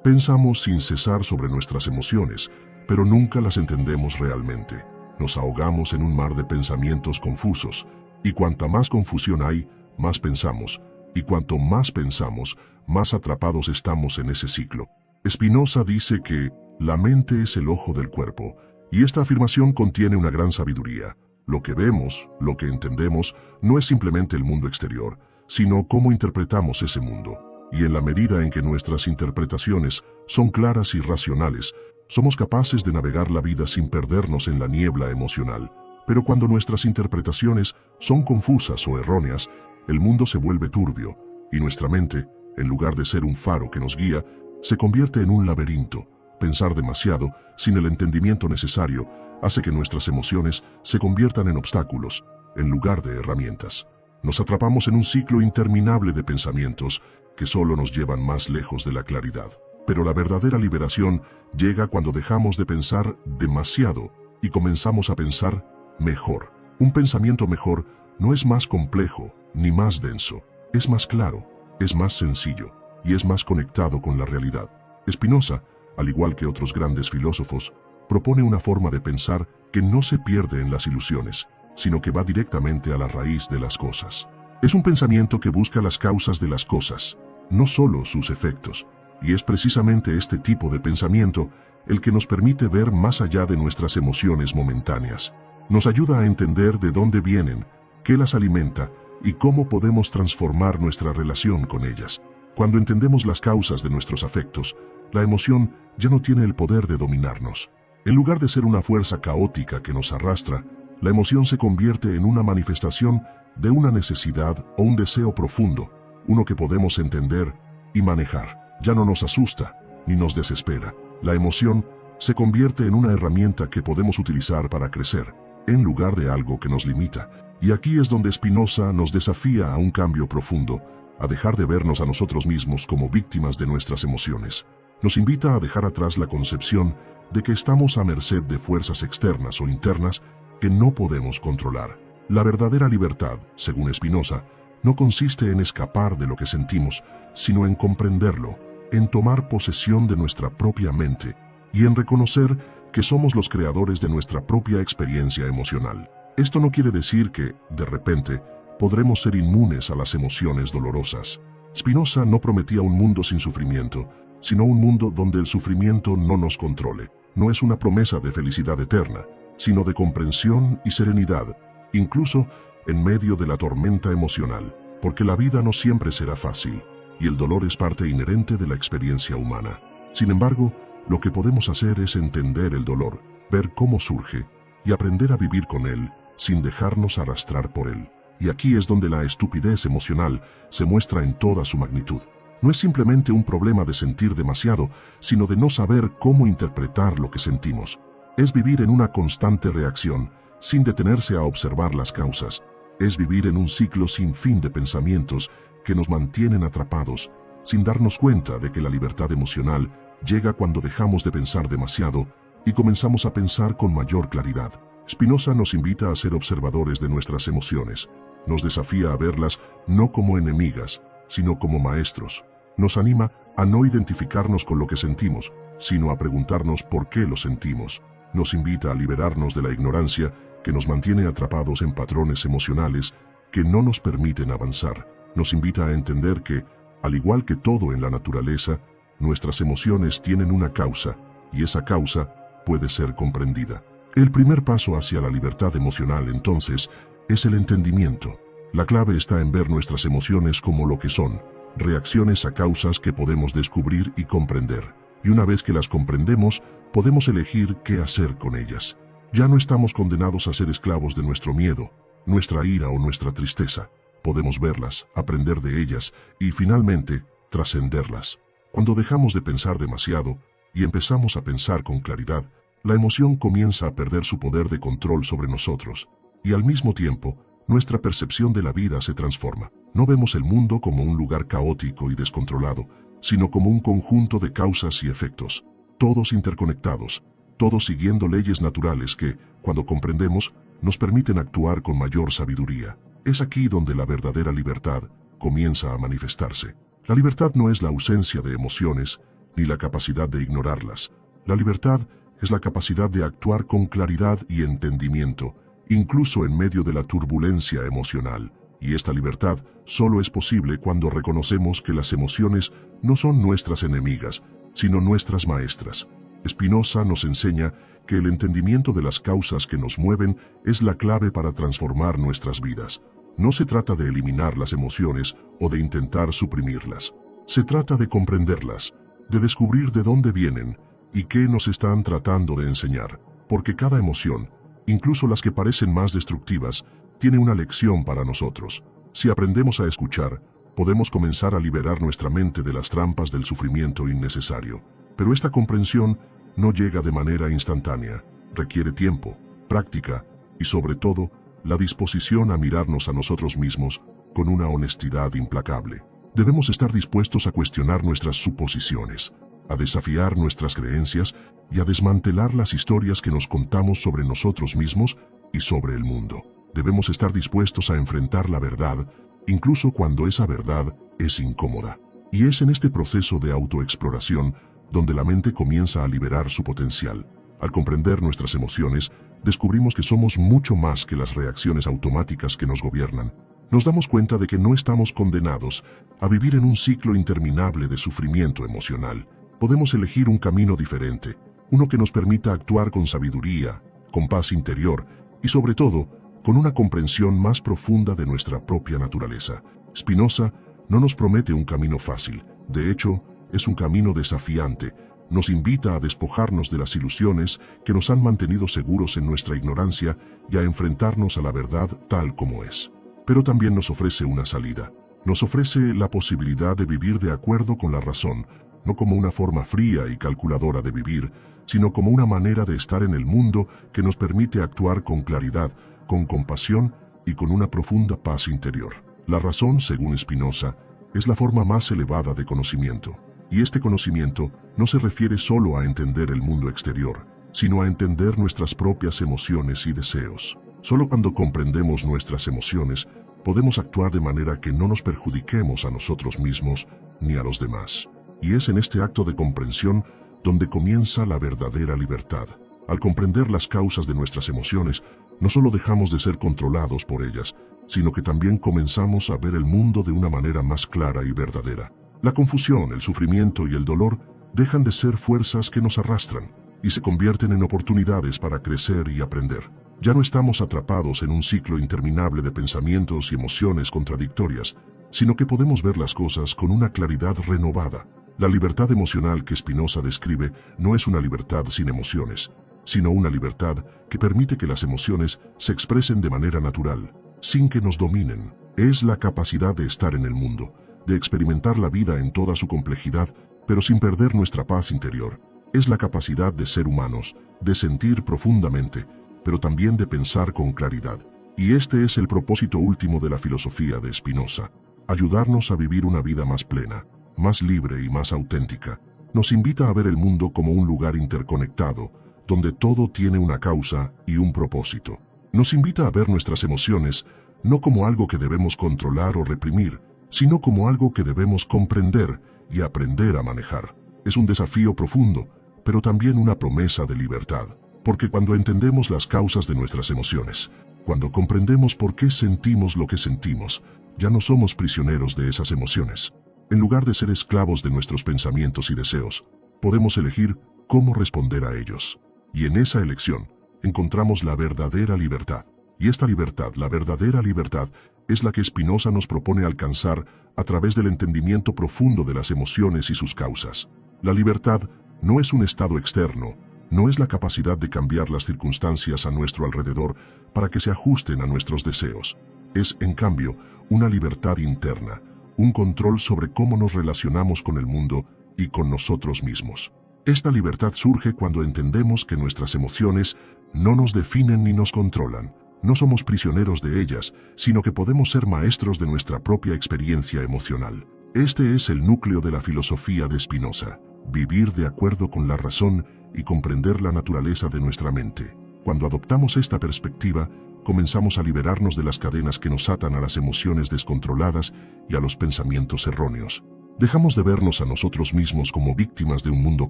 Pensamos sin cesar sobre nuestras emociones, pero nunca las entendemos realmente. Nos ahogamos en un mar de pensamientos confusos, y cuanta más confusión hay, más pensamos, y cuanto más pensamos, más atrapados estamos en ese ciclo. Spinoza dice que la mente es el ojo del cuerpo, y esta afirmación contiene una gran sabiduría. Lo que vemos, lo que entendemos, no es simplemente el mundo exterior, sino cómo interpretamos ese mundo. Y en la medida en que nuestras interpretaciones son claras y racionales, somos capaces de navegar la vida sin perdernos en la niebla emocional. Pero cuando nuestras interpretaciones son confusas o erróneas, el mundo se vuelve turbio, y nuestra mente, en lugar de ser un faro que nos guía, se convierte en un laberinto. Pensar demasiado, sin el entendimiento necesario, hace que nuestras emociones se conviertan en obstáculos, en lugar de herramientas. Nos atrapamos en un ciclo interminable de pensamientos que solo nos llevan más lejos de la claridad. Pero la verdadera liberación llega cuando dejamos de pensar demasiado y comenzamos a pensar mejor. Un pensamiento mejor no es más complejo ni más denso, es más claro, es más sencillo y es más conectado con la realidad. Spinoza, al igual que otros grandes filósofos, propone una forma de pensar que no se pierde en las ilusiones, sino que va directamente a la raíz de las cosas. Es un pensamiento que busca las causas de las cosas, no solo sus efectos, y es precisamente este tipo de pensamiento el que nos permite ver más allá de nuestras emociones momentáneas. Nos ayuda a entender de dónde vienen, qué las alimenta y cómo podemos transformar nuestra relación con ellas. Cuando entendemos las causas de nuestros afectos, la emoción ya no tiene el poder de dominarnos. En lugar de ser una fuerza caótica que nos arrastra, la emoción se convierte en una manifestación de una necesidad o un deseo profundo, uno que podemos entender y manejar. Ya no nos asusta ni nos desespera. La emoción se convierte en una herramienta que podemos utilizar para crecer, en lugar de algo que nos limita. Y aquí es donde Spinoza nos desafía a un cambio profundo, a dejar de vernos a nosotros mismos como víctimas de nuestras emociones. Nos invita a dejar atrás la concepción de que estamos a merced de fuerzas externas o internas que no podemos controlar. La verdadera libertad, según Spinoza, no consiste en escapar de lo que sentimos, sino en comprenderlo, en tomar posesión de nuestra propia mente y en reconocer que somos los creadores de nuestra propia experiencia emocional. Esto no quiere decir que, de repente, podremos ser inmunes a las emociones dolorosas. Spinoza no prometía un mundo sin sufrimiento, sino un mundo donde el sufrimiento no nos controle. No es una promesa de felicidad eterna, sino de comprensión y serenidad, incluso en medio de la tormenta emocional, porque la vida no siempre será fácil, y el dolor es parte inherente de la experiencia humana. Sin embargo, lo que podemos hacer es entender el dolor, ver cómo surge, y aprender a vivir con él, sin dejarnos arrastrar por él. Y aquí es donde la estupidez emocional se muestra en toda su magnitud. No es simplemente un problema de sentir demasiado, sino de no saber cómo interpretar lo que sentimos. Es vivir en una constante reacción, sin detenerse a observar las causas. Es vivir en un ciclo sin fin de pensamientos que nos mantienen atrapados, sin darnos cuenta de que la libertad emocional llega cuando dejamos de pensar demasiado y comenzamos a pensar con mayor claridad. Spinoza nos invita a ser observadores de nuestras emociones. Nos desafía a verlas no como enemigas, sino como maestros. Nos anima a no identificarnos con lo que sentimos, sino a preguntarnos por qué lo sentimos. Nos invita a liberarnos de la ignorancia que nos mantiene atrapados en patrones emocionales que no nos permiten avanzar. Nos invita a entender que, al igual que todo en la naturaleza, nuestras emociones tienen una causa, y esa causa puede ser comprendida. El primer paso hacia la libertad emocional, entonces, es el entendimiento. La clave está en ver nuestras emociones como lo que son, reacciones a causas que podemos descubrir y comprender. Y una vez que las comprendemos, podemos elegir qué hacer con ellas. Ya no estamos condenados a ser esclavos de nuestro miedo, nuestra ira o nuestra tristeza. Podemos verlas, aprender de ellas y, finalmente, trascenderlas. Cuando dejamos de pensar demasiado y empezamos a pensar con claridad, la emoción comienza a perder su poder de control sobre nosotros. Y al mismo tiempo, nuestra percepción de la vida se transforma. No vemos el mundo como un lugar caótico y descontrolado, sino como un conjunto de causas y efectos, todos interconectados, todos siguiendo leyes naturales que, cuando comprendemos, nos permiten actuar con mayor sabiduría. Es aquí donde la verdadera libertad comienza a manifestarse. La libertad no es la ausencia de emociones, ni la capacidad de ignorarlas. La libertad es la capacidad de actuar con claridad y entendimiento, incluso en medio de la turbulencia emocional. Y esta libertad solo es posible cuando reconocemos que las emociones no son nuestras enemigas, sino nuestras maestras. Spinoza nos enseña que el entendimiento de las causas que nos mueven es la clave para transformar nuestras vidas. No se trata de eliminar las emociones o de intentar suprimirlas. Se trata de comprenderlas, de descubrir de dónde vienen y qué nos están tratando de enseñar. Porque cada emoción, incluso las que parecen más destructivas, tiene una lección para nosotros. Si aprendemos a escuchar, podemos comenzar a liberar nuestra mente de las trampas del sufrimiento innecesario. Pero esta comprensión no llega de manera instantánea. Requiere tiempo, práctica y, sobre todo, la disposición a mirarnos a nosotros mismos con una honestidad implacable. Debemos estar dispuestos a cuestionar nuestras suposiciones, a desafiar nuestras creencias y a desmantelar las historias que nos contamos sobre nosotros mismos y sobre el mundo. Debemos estar dispuestos a enfrentar la verdad, incluso cuando esa verdad es incómoda. Y es en este proceso de autoexploración donde la mente comienza a liberar su potencial. Al comprender nuestras emociones, descubrimos que somos mucho más que las reacciones automáticas que nos gobiernan. Nos damos cuenta de que no estamos condenados a vivir en un ciclo interminable de sufrimiento emocional. Podemos elegir un camino diferente, uno que nos permita actuar con sabiduría, con paz interior y, sobre todo, con una comprensión más profunda de nuestra propia naturaleza. Spinoza no nos promete un camino fácil. De hecho, es un camino desafiante. Nos invita a despojarnos de las ilusiones que nos han mantenido seguros en nuestra ignorancia y a enfrentarnos a la verdad tal como es. Pero también nos ofrece una salida. Nos ofrece la posibilidad de vivir de acuerdo con la razón, no como una forma fría y calculadora de vivir, sino como una manera de estar en el mundo que nos permite actuar con claridad, con compasión y con una profunda paz interior. La razón, según Spinoza, es la forma más elevada de conocimiento. Y este conocimiento no se refiere solo a entender el mundo exterior, sino a entender nuestras propias emociones y deseos. Solo cuando comprendemos nuestras emociones, podemos actuar de manera que no nos perjudiquemos a nosotros mismos ni a los demás. Y es en este acto de comprensión donde comienza la verdadera libertad. Al comprender las causas de nuestras emociones, no solo dejamos de ser controlados por ellas, sino que también comenzamos a ver el mundo de una manera más clara y verdadera. La confusión, el sufrimiento y el dolor dejan de ser fuerzas que nos arrastran y se convierten en oportunidades para crecer y aprender. Ya no estamos atrapados en un ciclo interminable de pensamientos y emociones contradictorias, sino que podemos ver las cosas con una claridad renovada. La libertad emocional que Spinoza describe no es una libertad sin emociones, sino una libertad que permite que las emociones se expresen de manera natural, sin que nos dominen. Es la capacidad de estar en el mundo, de experimentar la vida en toda su complejidad, pero sin perder nuestra paz interior. Es la capacidad de ser humanos, de sentir profundamente, pero también de pensar con claridad. Y este es el propósito último de la filosofía de Spinoza: ayudarnos a vivir una vida más plena, más libre y más auténtica. Nos invita a ver el mundo como un lugar interconectado, donde todo tiene una causa y un propósito. Nos invita a ver nuestras emociones no como algo que debemos controlar o reprimir, sino como algo que debemos comprender y aprender a manejar. Es un desafío profundo, pero también una promesa de libertad, porque cuando entendemos las causas de nuestras emociones, cuando comprendemos por qué sentimos lo que sentimos, ya no somos prisioneros de esas emociones. En lugar de ser esclavos de nuestros pensamientos y deseos, podemos elegir cómo responder a ellos. Y en esa elección encontramos la verdadera libertad. Y esta libertad, la verdadera libertad, es la que Spinoza nos propone alcanzar a través del entendimiento profundo de las emociones y sus causas. La libertad no es un estado externo, no es la capacidad de cambiar las circunstancias a nuestro alrededor para que se ajusten a nuestros deseos. Es, en cambio, una libertad interna, un control sobre cómo nos relacionamos con el mundo y con nosotros mismos. Esta libertad surge cuando entendemos que nuestras emociones no nos definen ni nos controlan. No somos prisioneros de ellas, sino que podemos ser maestros de nuestra propia experiencia emocional. Este es el núcleo de la filosofía de Spinoza: vivir de acuerdo con la razón y comprender la naturaleza de nuestra mente. Cuando adoptamos esta perspectiva, comenzamos a liberarnos de las cadenas que nos atan a las emociones descontroladas y a los pensamientos erróneos. Dejamos de vernos a nosotros mismos como víctimas de un mundo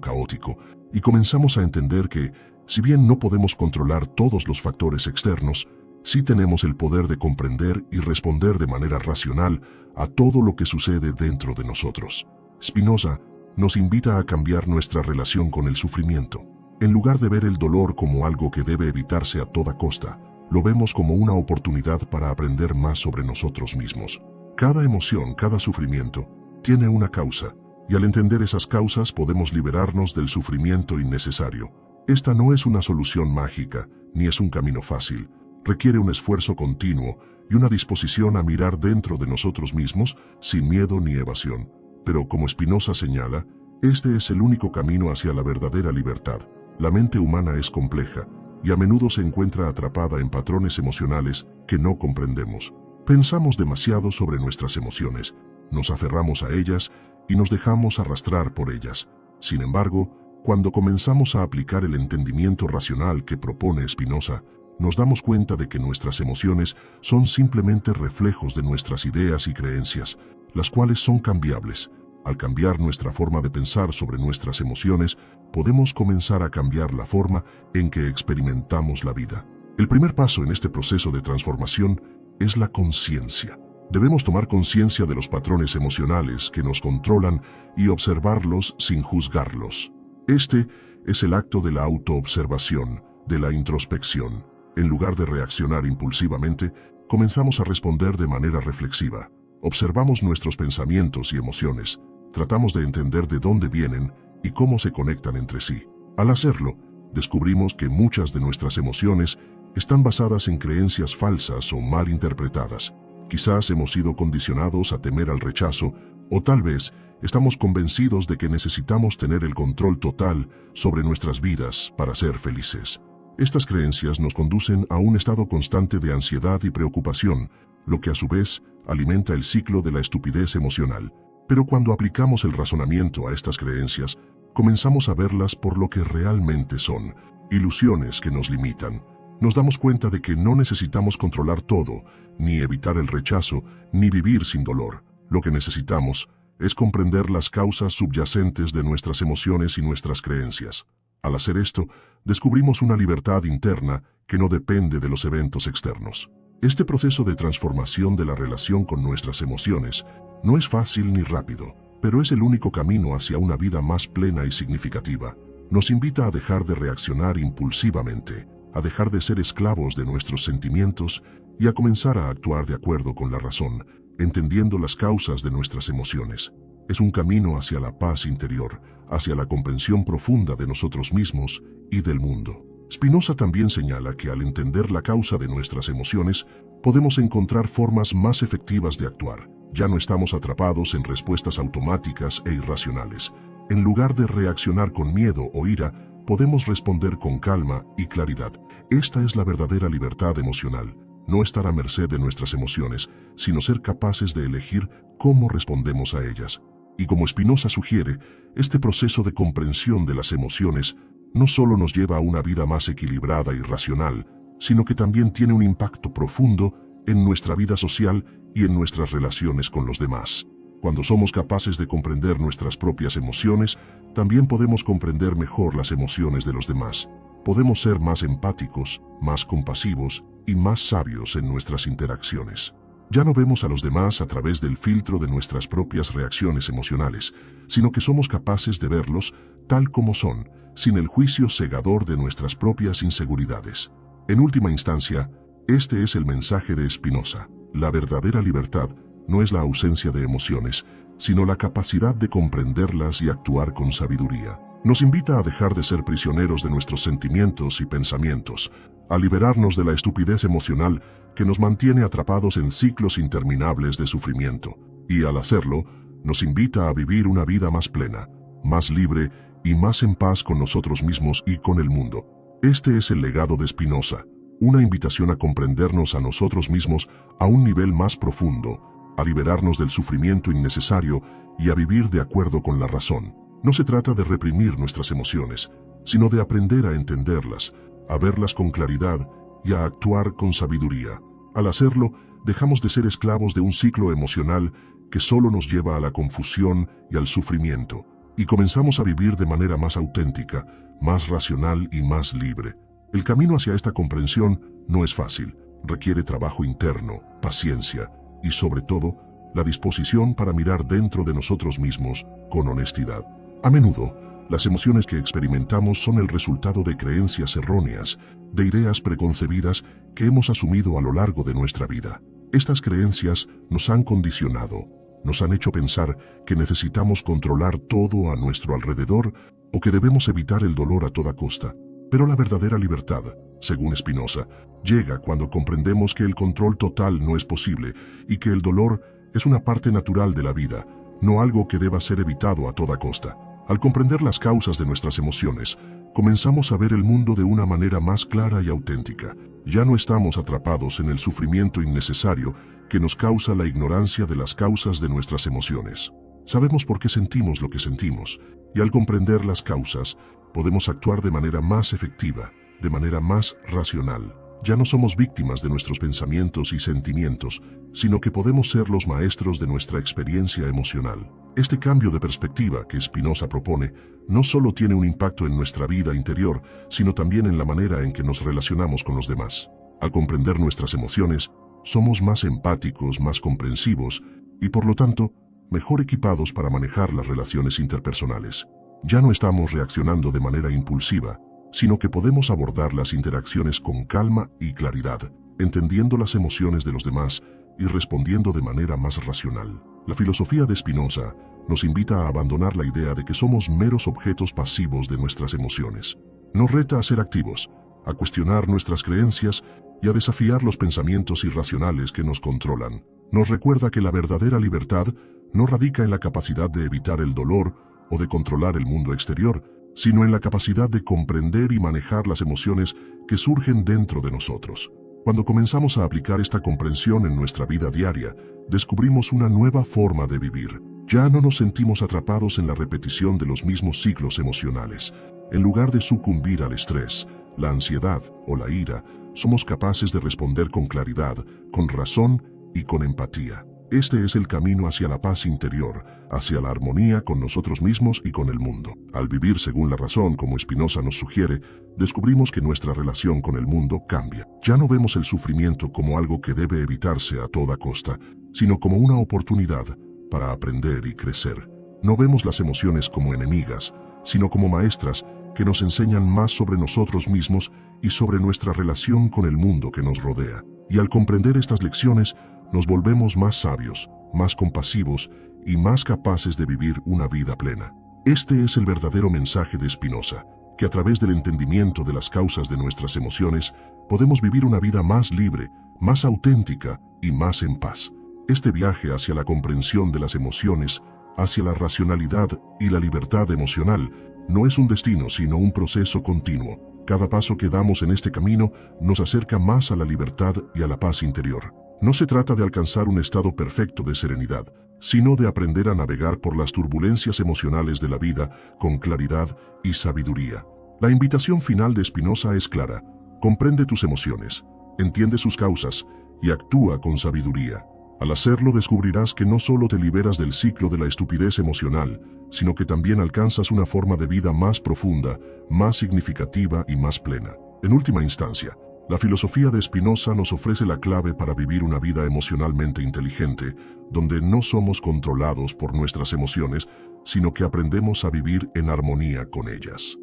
caótico y comenzamos a entender que, si bien no podemos controlar todos los factores externos, sí tenemos el poder de comprender y responder de manera racional a todo lo que sucede dentro de nosotros. Spinoza nos invita a cambiar nuestra relación con el sufrimiento. En lugar de ver el dolor como algo que debe evitarse a toda costa, lo vemos como una oportunidad para aprender más sobre nosotros mismos. Cada emoción, cada sufrimiento, tiene una causa, y al entender esas causas podemos liberarnos del sufrimiento innecesario. Esta no es una solución mágica, ni es un camino fácil. Requiere un esfuerzo continuo y una disposición a mirar dentro de nosotros mismos sin miedo ni evasión. Pero como Spinoza señala, este es el único camino hacia la verdadera libertad. La mente humana es compleja y a menudo se encuentra atrapada en patrones emocionales que no comprendemos. Pensamos demasiado sobre nuestras emociones, nos aferramos a ellas y nos dejamos arrastrar por ellas. Sin embargo, cuando comenzamos a aplicar el entendimiento racional que propone Spinoza, nos damos cuenta de que nuestras emociones son simplemente reflejos de nuestras ideas y creencias, las cuales son cambiables. Al cambiar nuestra forma de pensar sobre nuestras emociones, podemos comenzar a cambiar la forma en que experimentamos la vida. El primer paso en este proceso de transformación es la conciencia. Debemos tomar conciencia de los patrones emocionales que nos controlan y observarlos sin juzgarlos. Este es el acto de la autoobservación, de la introspección. En lugar de reaccionar impulsivamente, comenzamos a responder de manera reflexiva. Observamos nuestros pensamientos y emociones, tratamos de entender de dónde vienen y cómo se conectan entre sí. Al hacerlo, descubrimos que muchas de nuestras emociones están basadas en creencias falsas o mal interpretadas. Quizás hemos sido condicionados a temer al rechazo, o tal vez estamos convencidos de que necesitamos tener el control total sobre nuestras vidas para ser felices. Estas creencias nos conducen a un estado constante de ansiedad y preocupación, lo que a su vez alimenta el ciclo de la estupidez emocional. Pero cuando aplicamos el razonamiento a estas creencias, comenzamos a verlas por lo que realmente son: ilusiones que nos limitan. Nos damos cuenta de que no necesitamos controlar todo, ni evitar el rechazo, ni vivir sin dolor. Lo que necesitamos es comprender las causas subyacentes de nuestras emociones y nuestras creencias. Al hacer esto, descubrimos una libertad interna que no depende de los eventos externos. Este proceso de transformación de la relación con nuestras emociones no es fácil ni rápido, pero es el único camino hacia una vida más plena y significativa. Nos invita a dejar de reaccionar impulsivamente, a dejar de ser esclavos de nuestros sentimientos y a comenzar a actuar de acuerdo con la razón, entendiendo las causas de nuestras emociones. Es un camino hacia la paz interior, hacia la comprensión profunda de nosotros mismos y del mundo. Spinoza también señala que al entender la causa de nuestras emociones, podemos encontrar formas más efectivas de actuar. Ya no estamos atrapados en respuestas automáticas e irracionales. En lugar de reaccionar con miedo o ira, podemos responder con calma y claridad. Esta es la verdadera libertad emocional. No estar a merced de nuestras emociones, sino ser capaces de elegir cómo respondemos a ellas. Y como Spinoza sugiere, este proceso de comprensión de las emociones no solo nos lleva a una vida más equilibrada y racional, sino que también tiene un impacto profundo en nuestra vida social y en nuestras relaciones con los demás. Cuando somos capaces de comprender nuestras propias emociones, también podemos comprender mejor las emociones de los demás. Podemos ser más empáticos, más compasivos y más sabios en nuestras interacciones. Ya no vemos a los demás a través del filtro de nuestras propias reacciones emocionales, sino que somos capaces de verlos tal como son, sin el juicio cegador de nuestras propias inseguridades. En última instancia, este es el mensaje de Spinoza. La verdadera libertad no es la ausencia de emociones, sino la capacidad de comprenderlas y actuar con sabiduría. Nos invita a dejar de ser prisioneros de nuestros sentimientos y pensamientos, a liberarnos de la estupidez emocional que nos mantiene atrapados en ciclos interminables de sufrimiento, y al hacerlo, nos invita a vivir una vida más plena, más libre y más en paz con nosotros mismos y con el mundo. Este es el legado de Spinoza, una invitación a comprendernos a nosotros mismos a un nivel más profundo, a liberarnos del sufrimiento innecesario y a vivir de acuerdo con la razón. No se trata de reprimir nuestras emociones, sino de aprender a entenderlas, a verlas con claridad y a actuar con sabiduría. Al hacerlo, dejamos de ser esclavos de un ciclo emocional que solo nos lleva a la confusión y al sufrimiento, y comenzamos a vivir de manera más auténtica, más racional y más libre. El camino hacia esta comprensión no es fácil, requiere trabajo interno, paciencia y sobre todo, la disposición para mirar dentro de nosotros mismos con honestidad. A menudo, las emociones que experimentamos son el resultado de creencias erróneas, de ideas preconcebidas que hemos asumido a lo largo de nuestra vida. Estas creencias nos han condicionado, nos han hecho pensar que necesitamos controlar todo a nuestro alrededor o que debemos evitar el dolor a toda costa. Pero la verdadera libertad, según Spinoza, llega cuando comprendemos que el control total no es posible y que el dolor es una parte natural de la vida, no algo que deba ser evitado a toda costa. Al comprender las causas de nuestras emociones, comenzamos a ver el mundo de una manera más clara y auténtica. Ya no estamos atrapados en el sufrimiento innecesario que nos causa la ignorancia de las causas de nuestras emociones. Sabemos por qué sentimos lo que sentimos, y al comprender las causas, podemos actuar de manera más efectiva, de manera más racional. Ya no somos víctimas de nuestros pensamientos y sentimientos, sino que podemos ser los maestros de nuestra experiencia emocional. Este cambio de perspectiva que Spinoza propone no solo tiene un impacto en nuestra vida interior, sino también en la manera en que nos relacionamos con los demás. Al comprender nuestras emociones, somos más empáticos, más comprensivos y, por lo tanto, mejor equipados para manejar las relaciones interpersonales. Ya no estamos reaccionando de manera impulsiva, sino que podemos abordar las interacciones con calma y claridad, entendiendo las emociones de los demás y respondiendo de manera más racional. La filosofía de Spinoza nos invita a abandonar la idea de que somos meros objetos pasivos de nuestras emociones. Nos reta a ser activos, a cuestionar nuestras creencias y a desafiar los pensamientos irracionales que nos controlan. Nos recuerda que la verdadera libertad no radica en la capacidad de evitar el dolor o de controlar el mundo exterior, sino en la capacidad de comprender y manejar las emociones que surgen dentro de nosotros. Cuando comenzamos a aplicar esta comprensión en nuestra vida diaria, descubrimos una nueva forma de vivir. Ya no nos sentimos atrapados en la repetición de los mismos ciclos emocionales. En lugar de sucumbir al estrés, la ansiedad o la ira, somos capaces de responder con claridad, con razón y con empatía. Este es el camino hacia la paz interior, hacia la armonía con nosotros mismos y con el mundo. Al vivir según la razón, como Spinoza nos sugiere, descubrimos que nuestra relación con el mundo cambia. Ya no vemos el sufrimiento como algo que debe evitarse a toda costa, sino como una oportunidad para aprender y crecer. No vemos las emociones como enemigas, sino como maestras que nos enseñan más sobre nosotros mismos y sobre nuestra relación con el mundo que nos rodea. Y al comprender estas lecciones, nos volvemos más sabios, más compasivos y más capaces de vivir una vida plena. Este es el verdadero mensaje de Spinoza, que a través del entendimiento de las causas de nuestras emociones, podemos vivir una vida más libre, más auténtica y más en paz. Este viaje hacia la comprensión de las emociones hacia la racionalidad y la libertad emocional, no es un destino sino un proceso continuo. Cada paso que damos en este camino nos acerca más a la libertad y a la paz interior. No se trata de alcanzar un estado perfecto de serenidad, sino de aprender a navegar por las turbulencias emocionales de la vida con claridad y sabiduría. La invitación final de Spinoza es clara: comprende tus emociones, entiende sus causas y actúa con sabiduría. Al hacerlo descubrirás que no solo te liberas del ciclo de la estupidez emocional, sino que también alcanzas una forma de vida más profunda, más significativa y más plena. En última instancia, la filosofía de Spinoza nos ofrece la clave para vivir una vida emocionalmente inteligente, donde no somos controlados por nuestras emociones, sino que aprendemos a vivir en armonía con ellas.